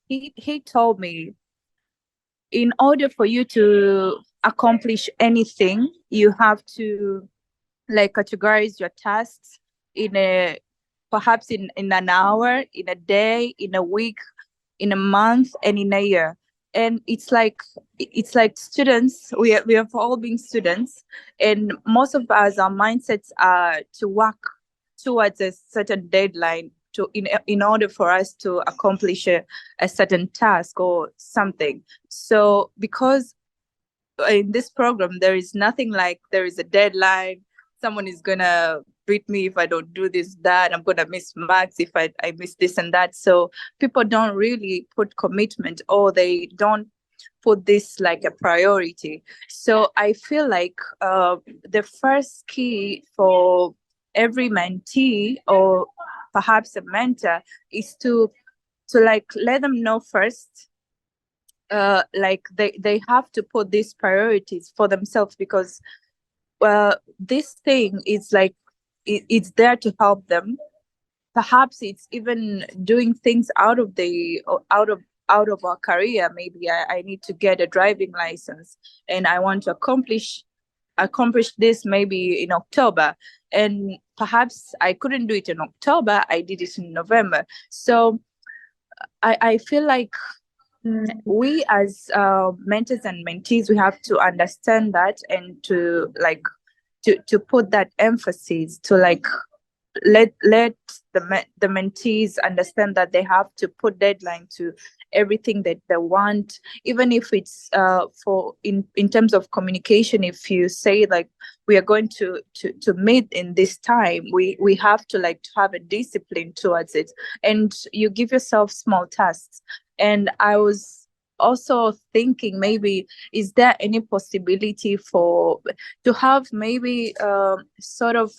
he told me, in order for you to accomplish anything, you have to like categorize your tasks in perhaps in an hour, in a day, in a week, in a month, and in a year. And it's like students, we have all been students, and most of us, our mindsets are to work towards a certain deadline in order for us to accomplish a certain task or something. So because in this program there is nothing like there is a deadline someone is gonna beat me if I don't do this, that. I'm gonna miss marks if I miss this and that. So people don't really put commitment, or they don't put this like a priority. So I feel like the first key for every mentee or perhaps a mentor is to like let them know first, like they have to put these priorities for themselves, because this thing is like it's there to help them. Perhaps it's even doing things out of our career. Maybe I need to get a driving license, and I want to accomplish this maybe in October, and perhaps I couldn't do it in October, I did it in November. So I feel like we as mentors and mentees, we have to understand that, and to like to put that emphasis to like let the mentees understand that they have to put deadline to everything that they want, even if it's for in terms of communication. If you say like we are going to meet in this time, we have to like to have a discipline towards it, and you give yourself small tasks. And I was also thinking, maybe is there any possibility for to have maybe sort of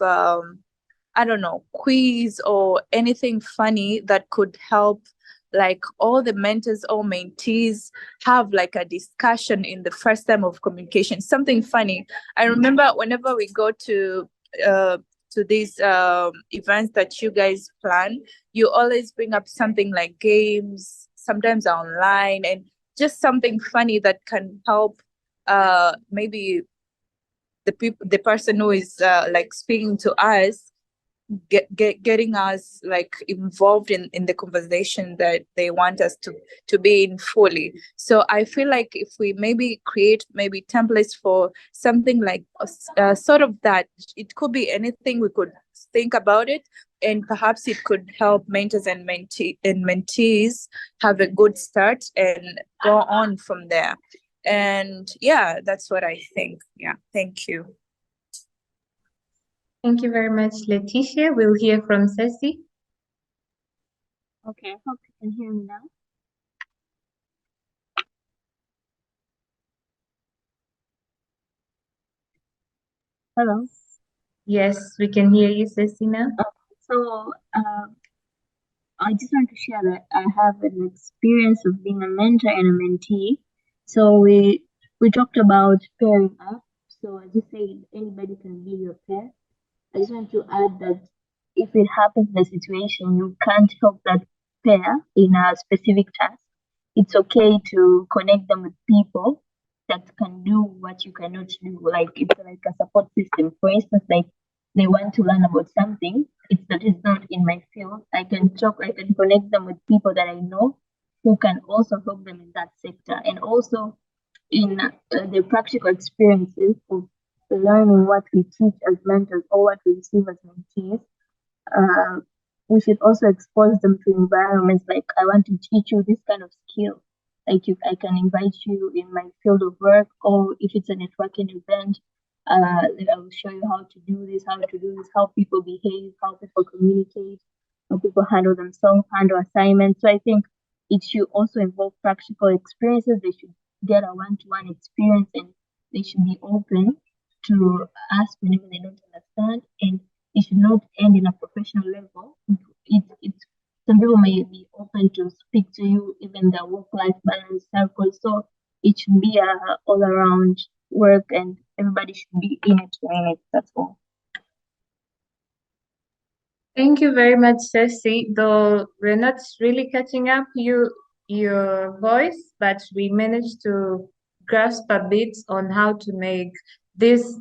I don't know, quiz or anything funny that could help like all the mentors or mentees have like a discussion in the first time of communication, something funny. I remember whenever we go to these events that you guys plan, you always bring up something like games, sometimes online, and just something funny that can help maybe the person who is like speaking to us getting us like involved in the conversation that they want us to be in fully. So I feel like if we maybe create maybe templates for something like sort of that, it could be anything, we could think about it, and perhaps it could help mentors and mentees have a good start and go on from there. And yeah, that's what I think. Yeah, thank you. Thank you very much, Leticia. We'll hear from Ceci. Okay, I hope you can hear me now. Hello. Yes, we can hear you, Ceci, now. So I just want to share that I have an experience of being a mentor and a mentee. So we talked about pairing up. So I just said anybody can be your pair. I just want to add that if it happens in a situation you can't help that pair in a specific task, it's okay to connect them with people that can do what you cannot do. Like it's like a support system. For instance, like they want to learn about something, it's that is not in my field. I can connect them with people that I know who can also help them in that sector. And also in the practical experiences of learning what we teach as mentors or what we receive as mentees, we should also expose them to environments like I want to teach you this kind of skill. Like I can invite you in my field of work, or if it's a networking event, I will show you how to do this, how people behave, how people communicate, how people handle themselves, handle assignments. So I think it should also involve practical experiences. They should get a one-to-one experience, and they should be open to ask whenever they don't understand, and it should not end in a professional level. It's some people may be open to speak to you, even the work-life balance circle. So it should be a all-around work, and everybody should be in it to win it. That's all. Thank you very much, Ceci. Though we're not really catching up your voice, but we managed to grasp a bit on how to make this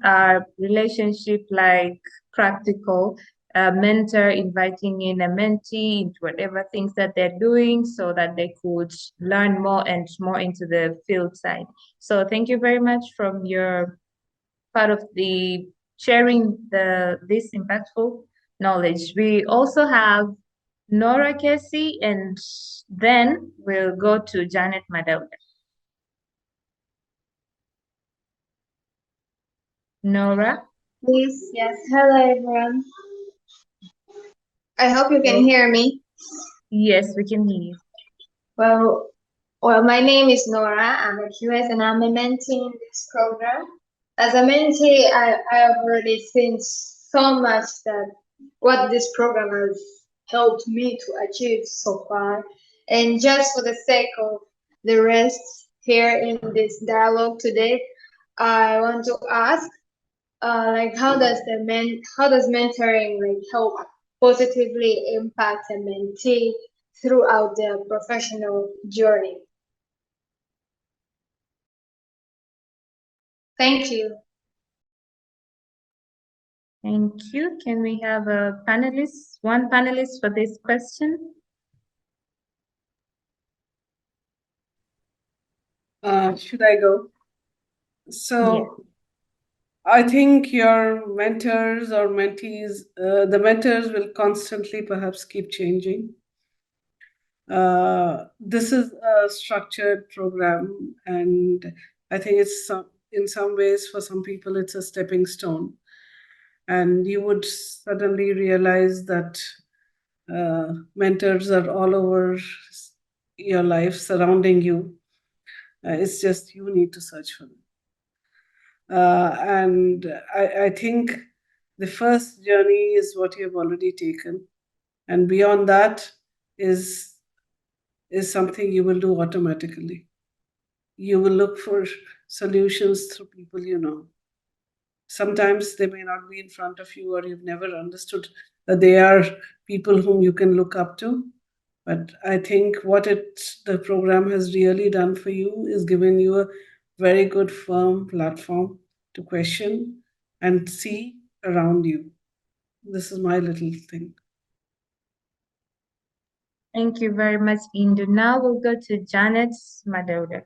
relationship like practical. A mentor inviting in a mentee into whatever things that they're doing so that they could learn more and more into the field side. So thank you very much from your part of the sharing this impactful knowledge. We also have Nora Casey, and then we'll go to Janet Madauda. Nora? Please, yes. Hello, everyone. I hope you can hear me. Yes, we can hear you. Well, my name is Nora. I'm a QS and I'm a mentee in this program. As a mentee, I have already seen so much that what this program has helped me to achieve so far. And just for the sake of the rest here in this dialogue today, I want to ask, like, how does mentoring like help positively impact a mentee throughout their professional journey? Thank you. Thank you. Can we have a panelist, one panelist for this question? Should I go? So I think your mentors or mentees, the mentors will constantly perhaps keep changing. This is a structured program, and I think it's in some ways for some people it's a stepping stone, and you would suddenly realize that mentors are all over your life, surrounding you. It's just you need to search for them. And I think the first journey is what you've already taken, and beyond that is something you will do automatically. You will look for solutions through people you know. Sometimes they may not be in front of you, or you've never understood that they are people whom you can look up to. But I think what the program has really done for you is given you a very good, firm platform to question and see around you. This is my little thing. Thank you very much, Indu. Now we'll go to Janet Madoda.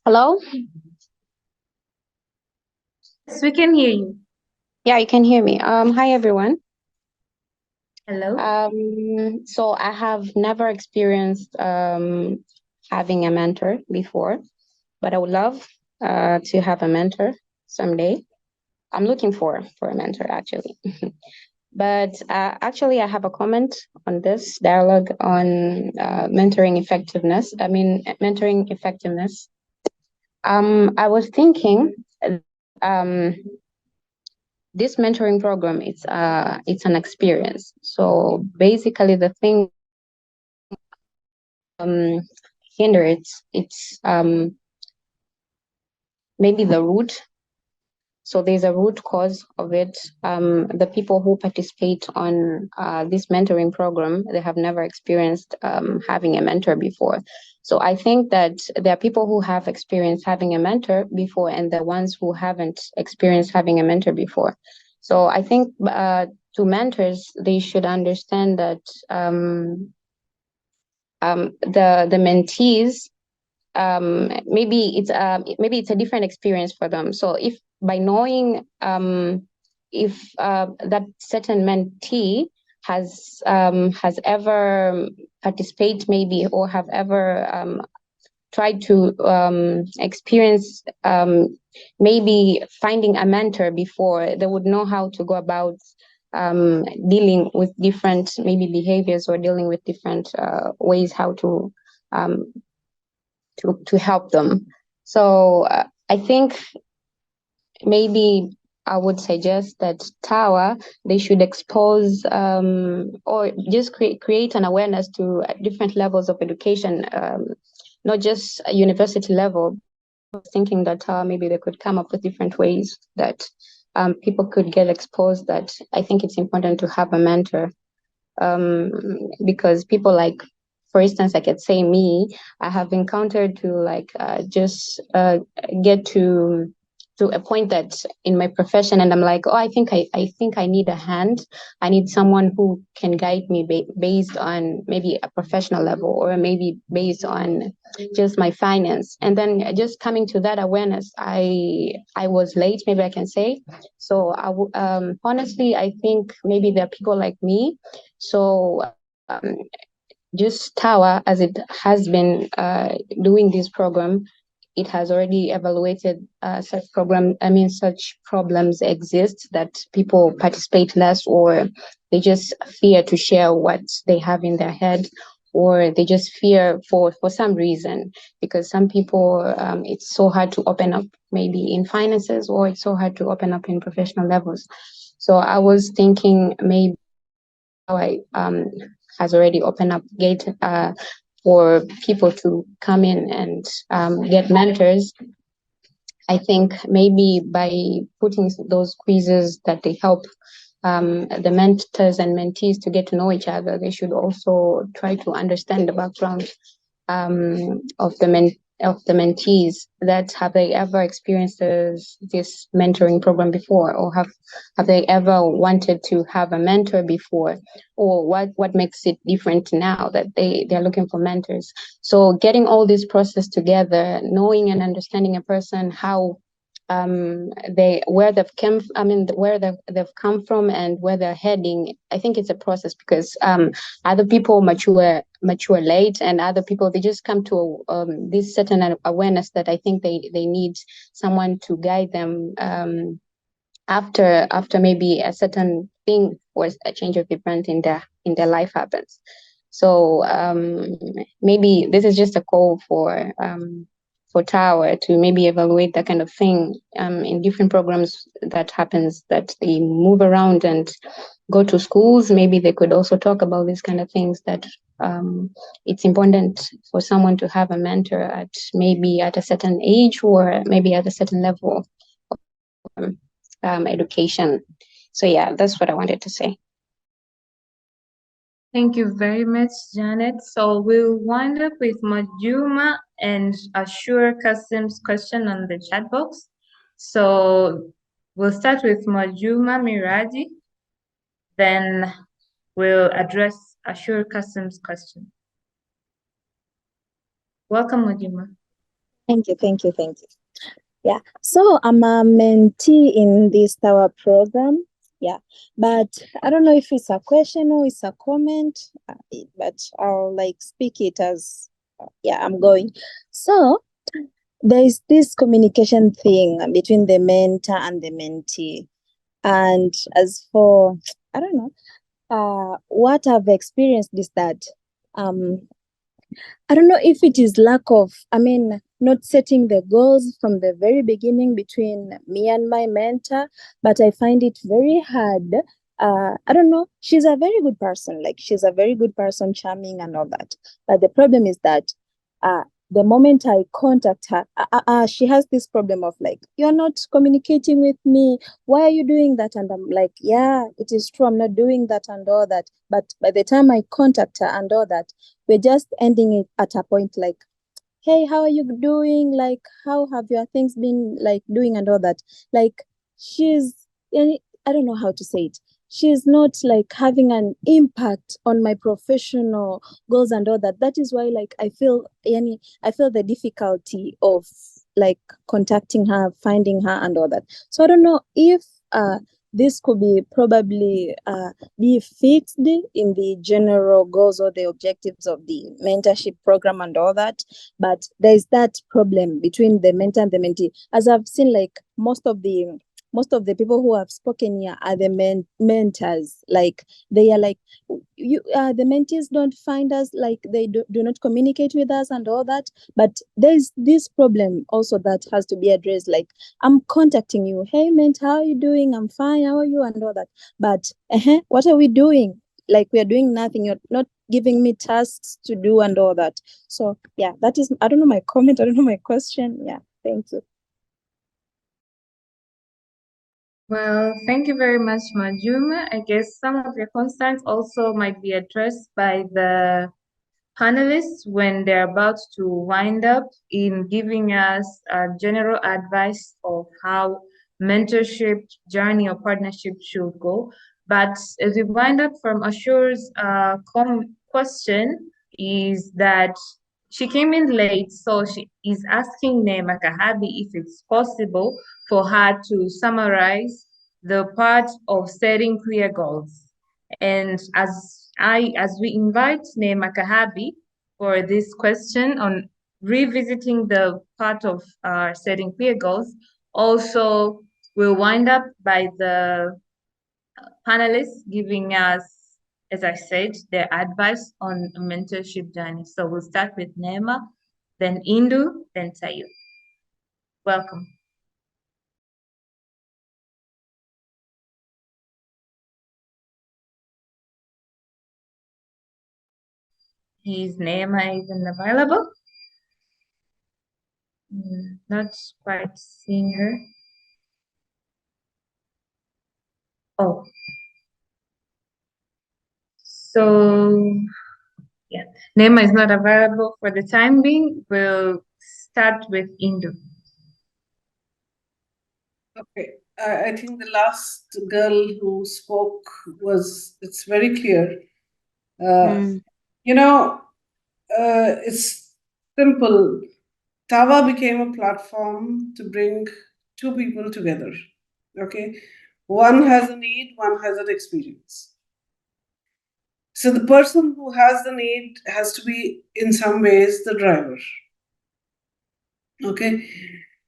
Hello? Yes, we can hear you. Yeah, you can hear me. Hi, everyone. Hello. So I have never experienced having a mentor before, but I would love to have a mentor someday. I'm looking for a mentor, actually. But actually, I have a comment on this dialogue on mentoring effectiveness. Mentoring effectiveness. I was thinking, this mentoring program, it's an experience. So basically, the thing hinder it's maybe the root. So there's a root cause of it. The people who participate on this mentoring program, they have never experienced having a mentor before. So I think that there are people who have experienced having a mentor before, and the ones who haven't experienced having a mentor before. So I think to mentors, they should understand that the mentees, maybe it's a different experience for them. So if by knowing if that certain mentee has ever participated maybe, or have ever tried to experience maybe finding a mentor before, they would know how to go about dealing with different maybe behaviors, or dealing with different ways how to help them. So I think maybe I would suggest that TAWAH, they should expose or just create an awareness to different levels of education, not just a university level. I was thinking that maybe they could come up with different ways that people could get exposed, that I think it's important to have a mentor. Because people, like, for instance, I could say me, I have encountered to just get to a point that in my profession, and I'm like, oh, I think I need a hand. I need someone who can guide me based on maybe a professional level, or maybe based on just my finance. And then just coming to that awareness, I was late, maybe I can say. So honestly, I think maybe there are people like me. So just TAWAH, as it has been doing this program, it has already evaluated such problems exist, that people participate less, or they just fear to share what they have in their head, or they just fear for some reason, because some people, it's so hard to open up maybe in finances, or it's so hard to open up in professional levels. So I was thinking maybe TAWAH has already opened up gate for people to come in and get mentors. I think maybe by putting those quizzes that they help the mentors and mentees to get to know each other, they should also try to understand the background of the mentees. That have they ever experienced this mentoring program before, or have they ever wanted to have a mentor before, or what makes it different now that they're looking for mentors. So getting all this process together, knowing and understanding a person, how where they've come from and where they're heading. I think it's a process, because other people mature late, and other people, they just come to this certain awareness that I think they need someone to guide them after maybe a certain thing or a change of event in their life happens. So maybe this is just a call for TAWAH to maybe evaluate that kind of thing in different programs that happens, that they move around and go to schools. Maybe they could also talk about these kind of things, that it's important for someone to have a mentor at maybe at a certain age, or maybe at a certain level of education. So yeah, that's what I wanted to say. Thank you very much, Janet. So we'll wind up with Majuma and Ashur Kasim's question on the chat box. So we'll start with Majuma Miradi, then we'll address Ashur Kasim's question. Welcome, Majuma. Thank you. Yeah, so I'm a mentee in this TAWAH program. Yeah, but I don't know if it's a question or it's a comment, but I'll speak it as, I'm going. So there is this communication thing between the mentor and the mentee. And as for, I don't know, what I've experienced is that, I don't know if it is lack of, not setting the goals from the very beginning between me and my mentor, but I find it very hard. I don't know, she's a very good person, she's a very good person, charming and all that. But the problem is that the moment I contact her, she has this problem of you're not communicating with me. Why are you doing that? And I'm like, yeah, it is true, I'm not doing that and all that. But by the time I contact her and all that, we're just ending it at a point hey, how are you doing? How have your things been doing and all that? She's, I don't know how to say it. She's not having an impact on my professional goals and all that. That is why I feel the difficulty of contacting her, finding her and all that. So I don't know if this could be probably be fixed in the general goals or the objectives of the mentorship program and all that. But there's that problem between the mentor and the mentee. As I've seen, most of the people who have spoken here are the mentors. They are the mentees don't find us, they do not communicate with us and all that. But there's this problem also that has to be addressed. I'm contacting you, hey mentor, how are you doing? I'm fine, how are you? And all that. But what are we doing? We are doing nothing. You're not giving me tasks to do and all that. So yeah, that is, I don't know my comment, I don't know my question. Yeah, thank you. Well, thank you very much, Majuma. I guess some of your concerns also might be addressed by the panelists when they're about to wind up in giving us general advice of how mentorship journey or partnership should go. But as we wind up from Ashur's question is that she came in late, so she is asking Neema Kahabi if it's possible for her to summarize the part of setting clear goals. And as we invite Neema Kahabi for this question on revisiting the part of setting clear goals. Also, we'll wind up by the panelists giving us, as I said, their advice on a mentorship journey. So we'll start with Nema, then Indu, then Tayu. Welcome. Is Nema even available? Not quite seeing her. Oh. So, yeah, Nema is not available for the time being. We'll start with Indu. Okay, I think the last girl who spoke it's very clear. You know, it's simple. TAWA became a platform to bring two people together. Okay, one has a need, one has an experience. So the person who has the need has to be, in some ways, the driver. Okay,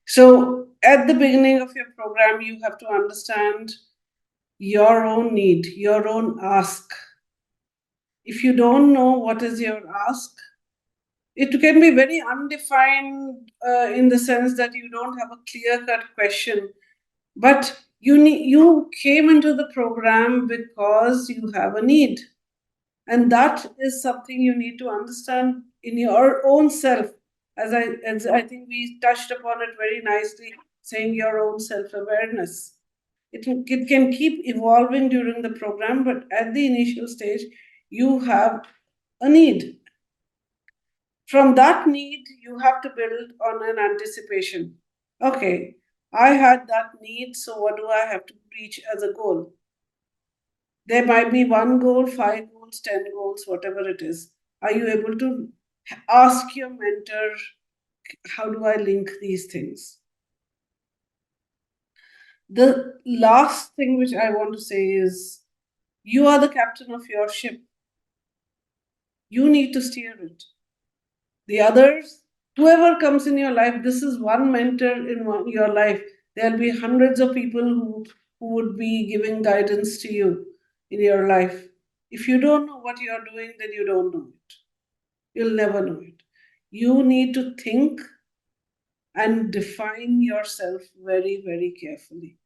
so at the beginning of your program, you have to understand your own need, your own ask. If you don't know what is your ask, it can be very undefined in the sense that you don't have a clear-cut question. But you came into the program because you have a need. And that is something you need to understand in your own self. As I think we touched upon it very nicely, saying your own self-awareness. It can keep evolving during the program, but at the initial stage, you have a need. From that need, you have to build on an anticipation. Okay, I had that need, so what do I have to reach as a goal? There might be 1 goal, 5 goals, 10 goals, whatever it is. Are you able to ask your mentor, how do I link these things? The last thing which I want to say is, you are the captain of your ship. You need to steer it. The others, whoever comes in your life, this is one mentor in your life. There'll be hundreds of people who would be giving guidance to you in your life. If you don't know what you're doing, then you don't know it. You'll never know it. You need to think and define yourself very, very carefully.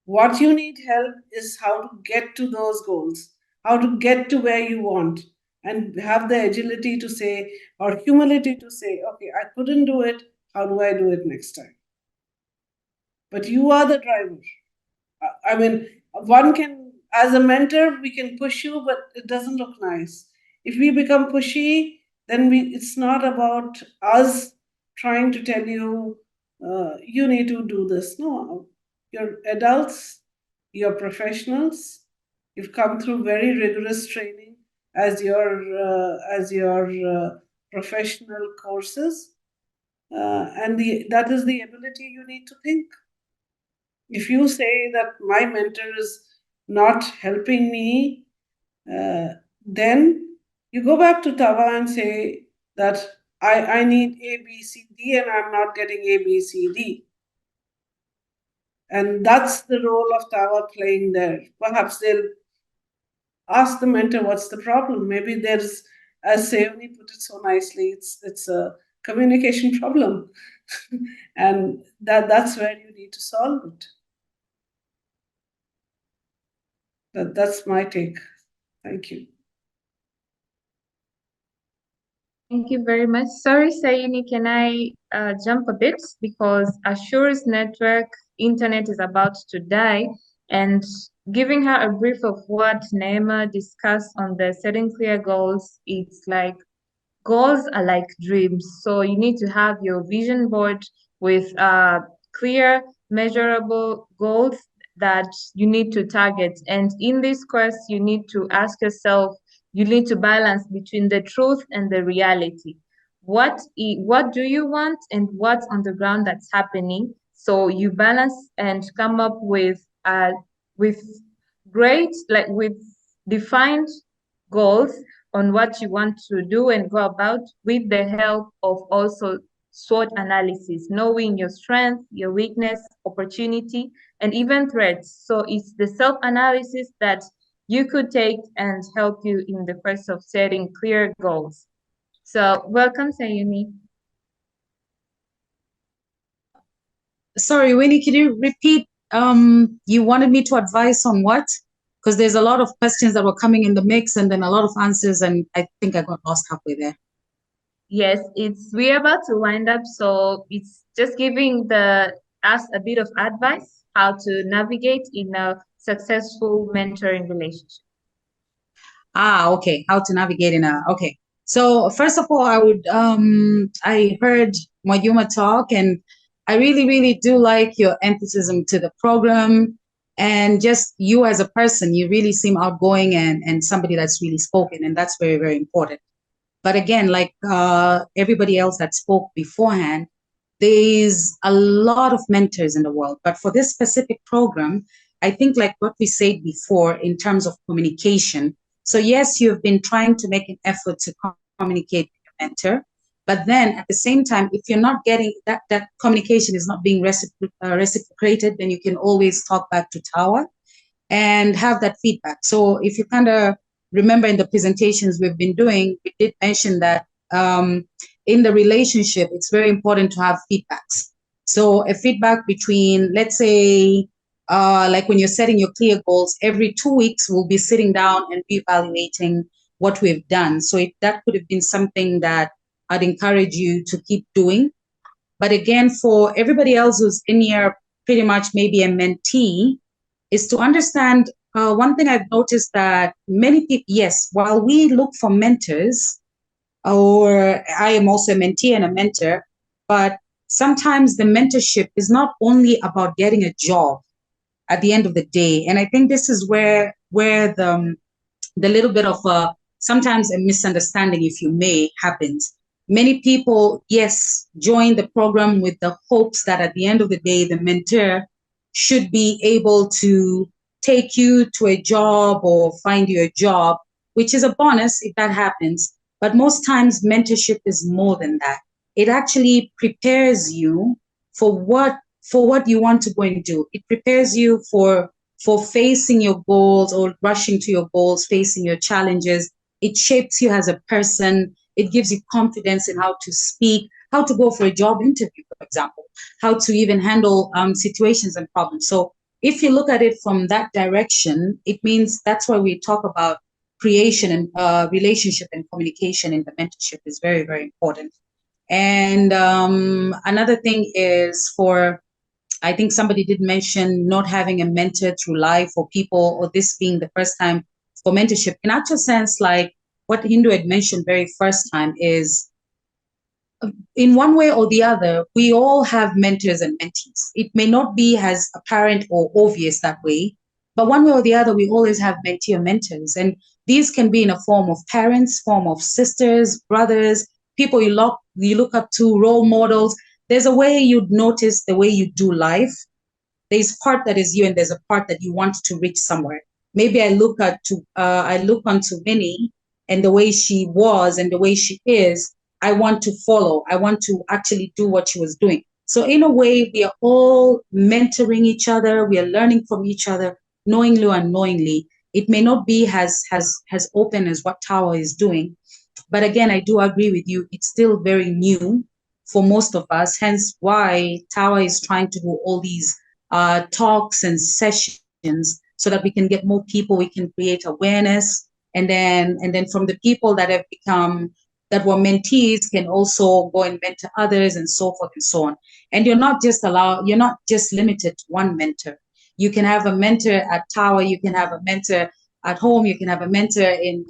What you need help is how to get to those goals, how to get to where you want, and have the agility to say, or humility to say, okay, I couldn't do it, how do I do it next time? But you are the driver. I mean, one can, as a mentor, we can push you, but it doesn't look nice. If we become pushy, then it's not about us trying to tell you, you need to do this. No, you're adults, you're professionals, you've come through very rigorous training as your professional courses, and that is the ability you need to think. If you say that my mentor is not helping me, then you go back to TAWA and say that I need A, B, C, D, and I'm not getting A, B, C, D. And that's the role of TAWA playing there. Perhaps they'll ask the mentor, what's the problem? Maybe there's, as Sayoni put it so nicely, it's a communication problem. And that's where you need to solve it. That's my take. Thank you. Thank you very much. Sorry, Sayini, can I jump a bit? Because Ashure's network internet is about to die, and giving her a brief of what Neema discussed on the setting clear goals, it's like goals are like dreams. So you need to have your vision board with clear, measurable goals that you need to target. And in this quest, you need to ask yourself, you need to balance between the truth and the reality. What do you want and what's on the ground that's happening? So you balance and come up with great, like with defined goals on what you want to do and go about, with the help of also SWOT analysis, knowing your strength, your weakness, opportunity, and even threats. So it's the self-analysis that you could take and help you in the process of setting clear goals. So welcome, Sayuni. Sorry, Winnie, can you repeat? You wanted me to advise on what? Because there's a lot of questions that were coming in the mix and then a lot of answers, and I think I got lost halfway there. Yes, we're about to wind up, so it's just giving us a bit of advice how to navigate in a successful mentoring relationship. Okay. How to navigate okay. So first of all, I heard Mayuma talk, and I really, really do like your emphasis to the program and just you as a person. You really seem outgoing and somebody that's really spoken, and that's very, very important. But again, like everybody else that spoke beforehand, there's a lot of mentors in the world. But for this specific program, I think like what we said before in terms of communication. So yes, you've been trying to make an effort to communicate with your mentor. But then at the same time, if you're not getting that communication is not being reciprocated, then you can always talk back to TAWAH and have that feedback. So if you kind of remember in the presentations we've been doing, we did mention that in the relationship, it's very important to have feedbacks. So a feedback between, let's say, like when you're setting your clear goals, every 2 weeks, we'll be sitting down and reevaluating what we've done. So that could have been something that I'd encourage you to keep doing. But again, for everybody else who's in here, pretty much maybe a mentee, is to understand one thing I've noticed that many people, yes, while we look for mentors, or I am also a mentee and a mentor, but sometimes the mentorship is not only about getting a job at the end of the day. And I think this is where the little bit of sometimes a misunderstanding, if you may, happens. Many people, yes, join the program with the hopes that at the end of the day, the mentor should be able to take you to a job or find you a job, which is a bonus if that happens. But most times mentorship is more than that. It actually prepares you for what you want to go and do. It prepares you for facing your goals or rushing to your goals, facing your challenges. It shapes you as a person. It gives you confidence in how to speak, how to go for a job interview, for example, how to even handle situations and problems. So if you look at it from that direction, it means that's why we talk about creation and relationship and communication in the mentorship is very, very important. And another thing is I think somebody did mention not having a mentor through life or people, or this being the first time for mentorship. In actual sense, like what Hindu had mentioned very first time is, in one way or the other, we all have mentors and mentees. It may not be as apparent or obvious that way, but one way or the other, we always have mentee or mentors. And these can be in a form of parents, form of sisters, brothers, people you look up to, role models. There's a way you'd notice the way you do life. There's part that is you, and there's a part that you want to reach somewhere. Maybe I look onto Winnie and the way she was and the way she is. I want to follow. I want to actually do what she was doing. So in a way, we are all mentoring each other. We are learning from each other, knowingly or unknowingly. It may not be as open as what TAWAH is doing, but again, I do agree with you. It's still very new for most of us. Hence, why TAWAH is trying to do all these talks and sessions so that we can get more people. We can create awareness, and then from the people that were mentees can also go and mentor others, and so forth and so on. And you're not just limited to one mentor. You can have a mentor at TAWAH, you can have a mentor at home, you can have a mentor in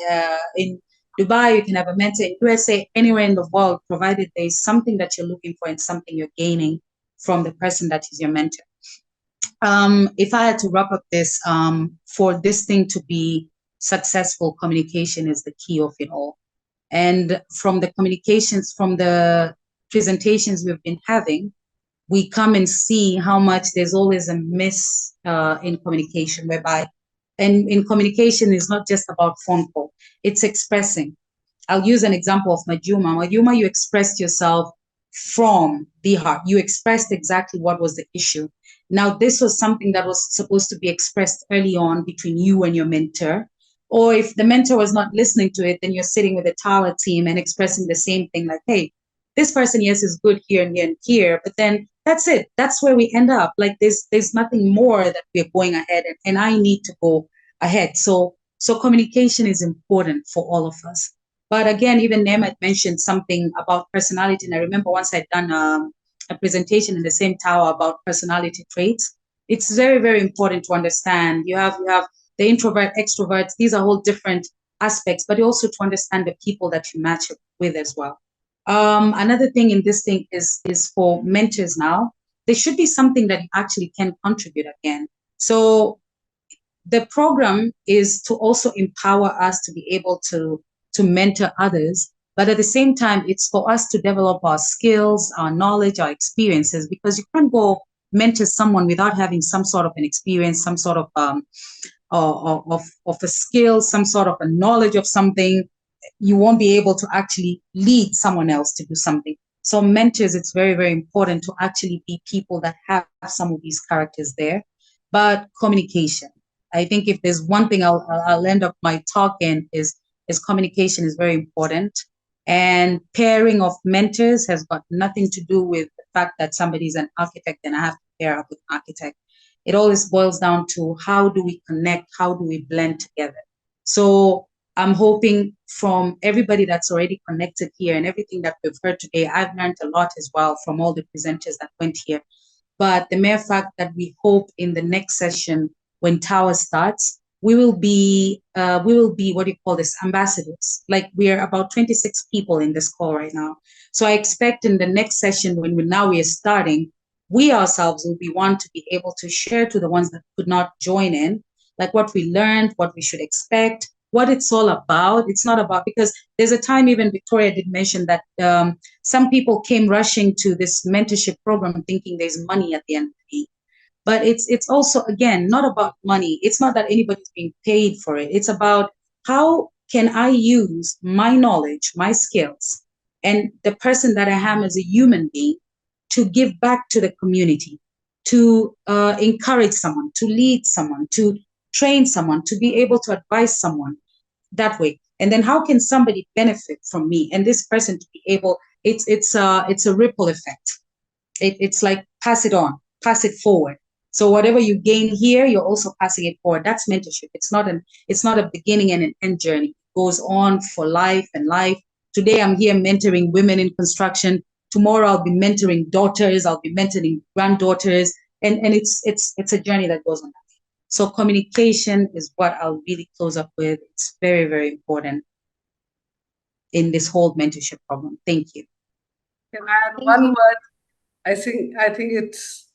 Dubai, you can have a mentor in USA, anywhere in the world, provided there's something that you're looking for and something you're gaining from the person that is your mentor. If I had to wrap up this, for this thing to be successful, communication is the key of it all. And from the communications, from the presentations we've been having, we come and see how much there's always a miss in communication, whereby, and in communication is not just about phone call, it's expressing. I'll use an example of Majuma. Majuma, you expressed yourself from the heart. You expressed exactly what was the issue. Now, this was something that was supposed to be expressed early on between you and your mentor. Or if the mentor was not listening to it, then you're sitting with the TAWAH team and expressing the same thing like, hey, this person, yes, is good here and here and here, but then that's it. That's where we end up. Like there's nothing more that we're going ahead and I need to go ahead. So communication is important for all of us. But again, even Nema mentioned something about personality. And I remember once I'd done a presentation in the same tower about personality traits. It's very, very important to understand. You have the introvert, extroverts. These are all different aspects, but also to understand the people that you match with as well. Another thing in this thing is for mentors now. There should be something that you actually can contribute again. So the program is to also empower us to be able to mentor others, but at the same time, it's for us to develop our skills, our knowledge, our experiences, because you can't go mentor someone without having some sort of an experience, some sort of a skill, some sort of a knowledge of something. You won't be able to actually lead someone else to do something. So mentors, it's very, very important to actually be people that have some of these characters there. But communication, I think if there's one thing I'll end up my talk in is communication is very important. And pairing of mentors has got nothing to do with the fact that somebody's an architect and I have to pair up with an architect. It always boils down to how do we connect, how do we blend together. So I'm hoping from everybody that's already connected here and everything that we've heard today, I've learned a lot as well from all the presenters that went here. But the mere fact that we hope in the next session, when TAWAH starts, we will be what do you call this, ambassadors. Like we're about 26 people in this call right now. So I expect in the next session, when we are starting, we ourselves will be one to be able to share to the ones that could not join in, like what we learned, what we should expect, what it's all about. It's not about, because there's a time even Victoria did mention that some people came rushing to this mentorship program thinking there's money at the end of the day. But it's also, again, not about money. It's not that anybody's being paid for it. It's about how can I use my knowledge, my skills, and the person that I am as a human being to give back to the community, to encourage someone, to lead someone, to train someone, to be able to advise someone that way. And then how can somebody benefit from me and this person to be able, it's a ripple effect. It's like pass it on, pass it forward. So whatever you gain here, you're also passing it forward. That's mentorship. It's not a beginning and an end journey. It goes on for life and life. Today I'm here mentoring women in construction. Tomorrow I'll be mentoring daughters. I'll be mentoring granddaughters, and it's a journey that goes on. So communication is what I'll really close up with. It's very, very important in this whole mentorship program. Thank you. Can I add one word? I think it's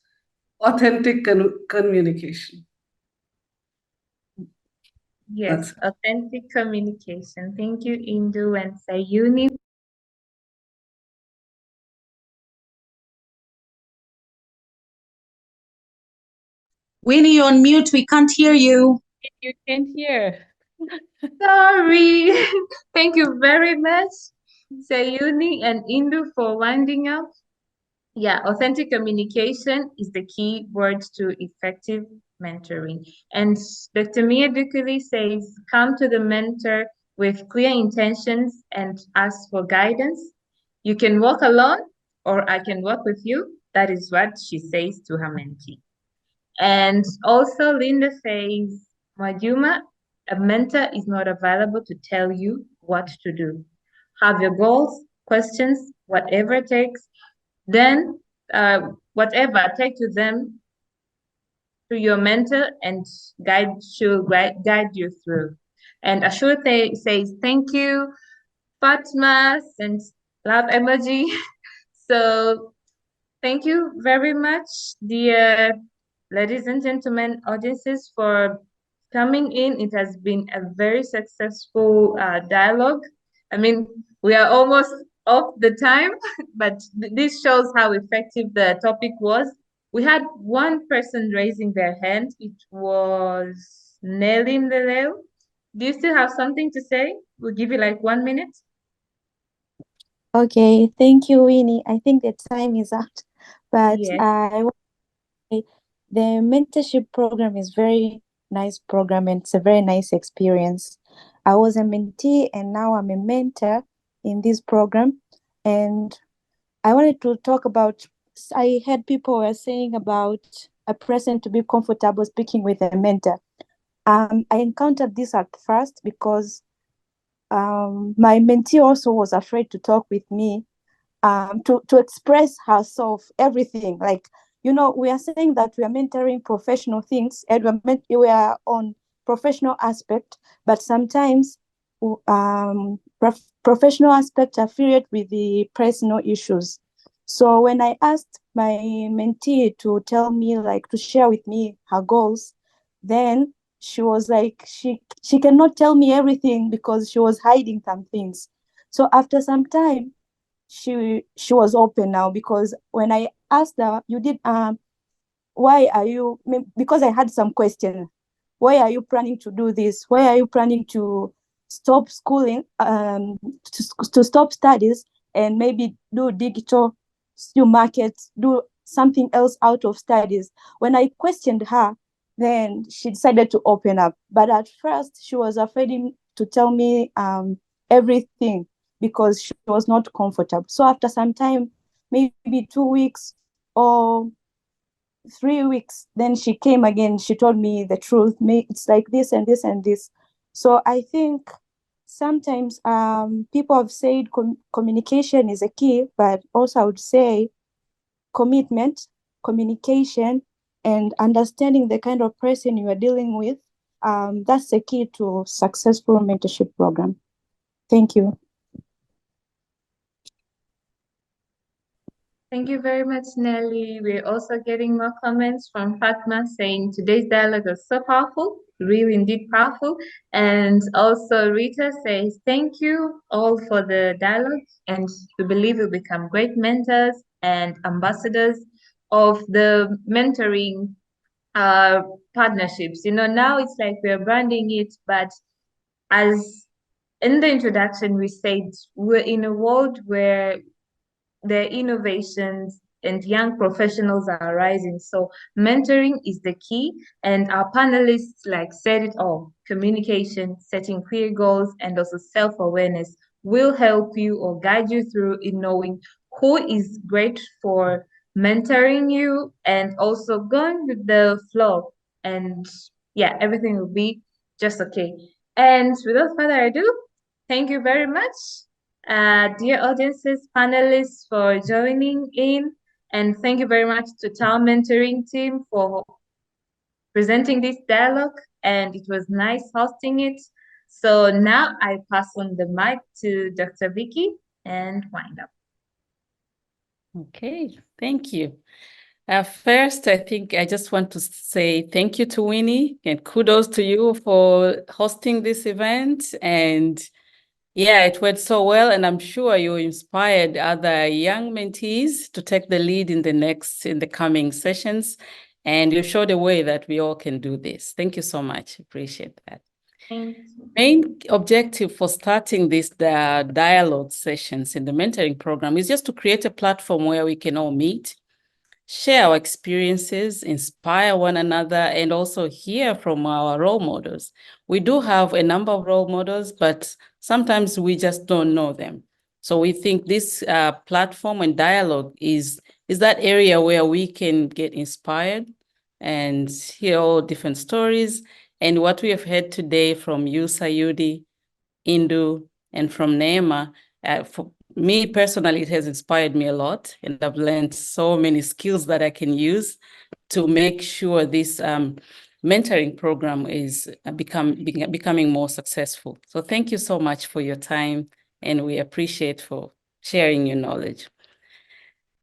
authentic communication. Yes, authentic communication. Thank you, Indu and Sayuni. Winnie, you're on mute. We can't hear you. You can't hear. Sorry. Thank you very much, Sayuni and Indu, for winding up. Yeah, authentic communication is the key word to effective mentoring. And Dr. Mia Dukuli says, come to the mentor with clear intentions and ask for guidance. You can walk alone or I can walk with you. That is what she says to her mentee. And also Linda says, Majuma, a mentor is not available to tell you what to do. Have your goals, questions, whatever it takes. Then whatever, take to them, to your mentor, and she'll guide you through. And Ashur says, thank you, Fatma, and love emoji. So thank you very much, dear ladies and gentlemen, audiences, for coming in. It has been a very successful dialogue. I mean, we are almost off the time, but this shows how effective the topic was. We had one person raising their hand. It was Nelly Mleleu. Do you still have something to say? We'll give you like 1 minute. Okay, thank you, Winnie. I think the time is out, but Yes. the mentorship program is very nice program and it's a very nice experience. I was a mentee and now I'm a mentor in this program, and I wanted to talk about. I heard people were saying about a person to be comfortable speaking with a mentor. I encountered this at first because my mentee also was afraid to talk with me, to express herself, everything. Like, we are saying that we are mentoring professional things and we are on professional aspect, but sometimes professional aspects affiliate with the personal issues. So when I asked my mentee to tell me, like, to share with me her goals, then she was like, she cannot tell me everything because she was hiding some things. So after some time, she was open now, because when I asked her, why are you, because I had some questions. Why are you planning to do this? Why are you planning to stop schooling, to stop studies and maybe do digital market, do something else out of studies? When I questioned her, then she decided to open up. But at first, she was afraid to tell me everything because she was not comfortable. So after some time, maybe 2 weeks or 3 weeks, then she came again. She told me the truth. It's like this and this and this. So I think sometimes people have said communication is a key, but also I would say commitment, communication, and understanding the kind of person you are dealing with. That's the key to successful mentorship program. Thank you. Thank you very much, Nelly. We're also getting more comments from Fatma saying today's dialogue was so powerful, really indeed powerful. And also Rita says, thank you all for the dialogue, and we believe you'll become great mentors and ambassadors of the mentoring uh, partnerships. Now it's like we're branding it, but as in the introduction, we said we're in a world where the innovations and young professionals are rising. So mentoring is the key. And our panelists said it all. Communication, setting clear goals, and also self-awareness will help you or guide you through in knowing who is great for mentoring you and also going with the flow. And yeah, everything will be just okay. And without further ado, thank you very much, dear audiences, panelists, for joining in. And thank you very much to TAWAH Mentoring team for presenting this dialogue. And it was nice hosting it. So now I pass on the mic to Dr. Vicky and wind up. Okay, thank you. First, I think I just want to say thank you to Winnie and kudos to you for hosting this event. And yeah, it went so well, and I'm sure you inspired other young mentees to take the lead in the coming sessions, and you showed a way that we all can do this. Thank you so much. Appreciate that. Thank you. Main objective for starting these dialogue sessions in the mentoring program is just to create a platform where we can all meet, share our experiences, inspire one another, and also hear from our role models. We do have a number of role models, but sometimes we just don't know them. So we think this platform and dialogue is that area where we can get inspired and hear all different stories. And what we have heard today from you, Sayudi, Indu, and from Neema, for me personally, it has inspired me a lot, and I've learned so many skills that I can use to make sure this mentoring program is becoming more successful. So thank you so much for your time, and we appreciate for sharing your knowledge.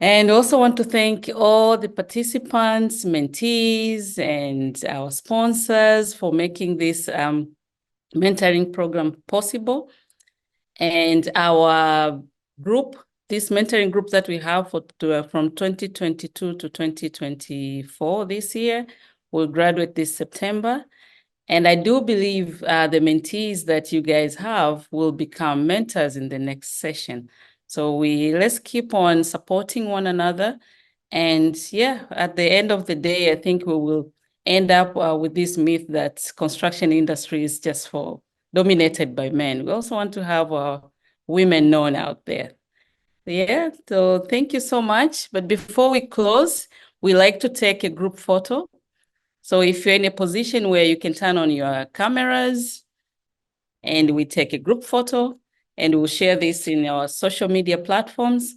And also want to thank all the participants, mentees, and our sponsors for making this mentoring program possible. And our group, this mentoring group that we have from 2022 to 2024 this year, will graduate this September. And I do believe the mentees that you guys have will become mentors in the next session. So let's keep on supporting one another. And yeah, at the end of the day, I think we will end up with this myth that construction industry is just dominated by men. We also want to have women known out there. Yeah, so thank you so much. But before we close, we like to take a group photo. So if you're in a position where you can turn on your cameras and we take a group photo, and we'll share this in our social media platforms.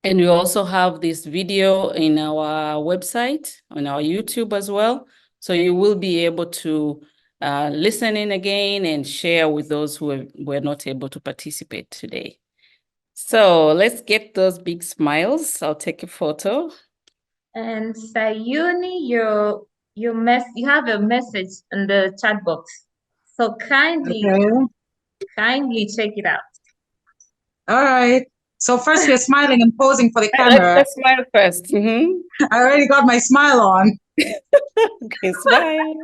And we also have this video in our website, on our YouTube as well. So you will be able to listen in again and share with those who were not able to participate today. So let's get those big smiles. I'll take a photo. And Sayuni, you have a message in the chat box. So kindly check it out. All right. So first we're smiling and posing for the camera. Let's smile first. Mm-hmm. I already got my smile on. Okay, smile.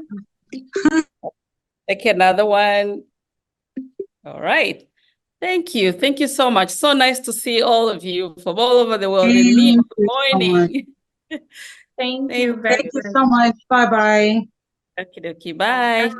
Take another one. All right. Thank you. Thank you so much. So nice to see all of you from all over the world. And me, good morning. Thank you so much. Bye-bye. Okie dokie. Bye.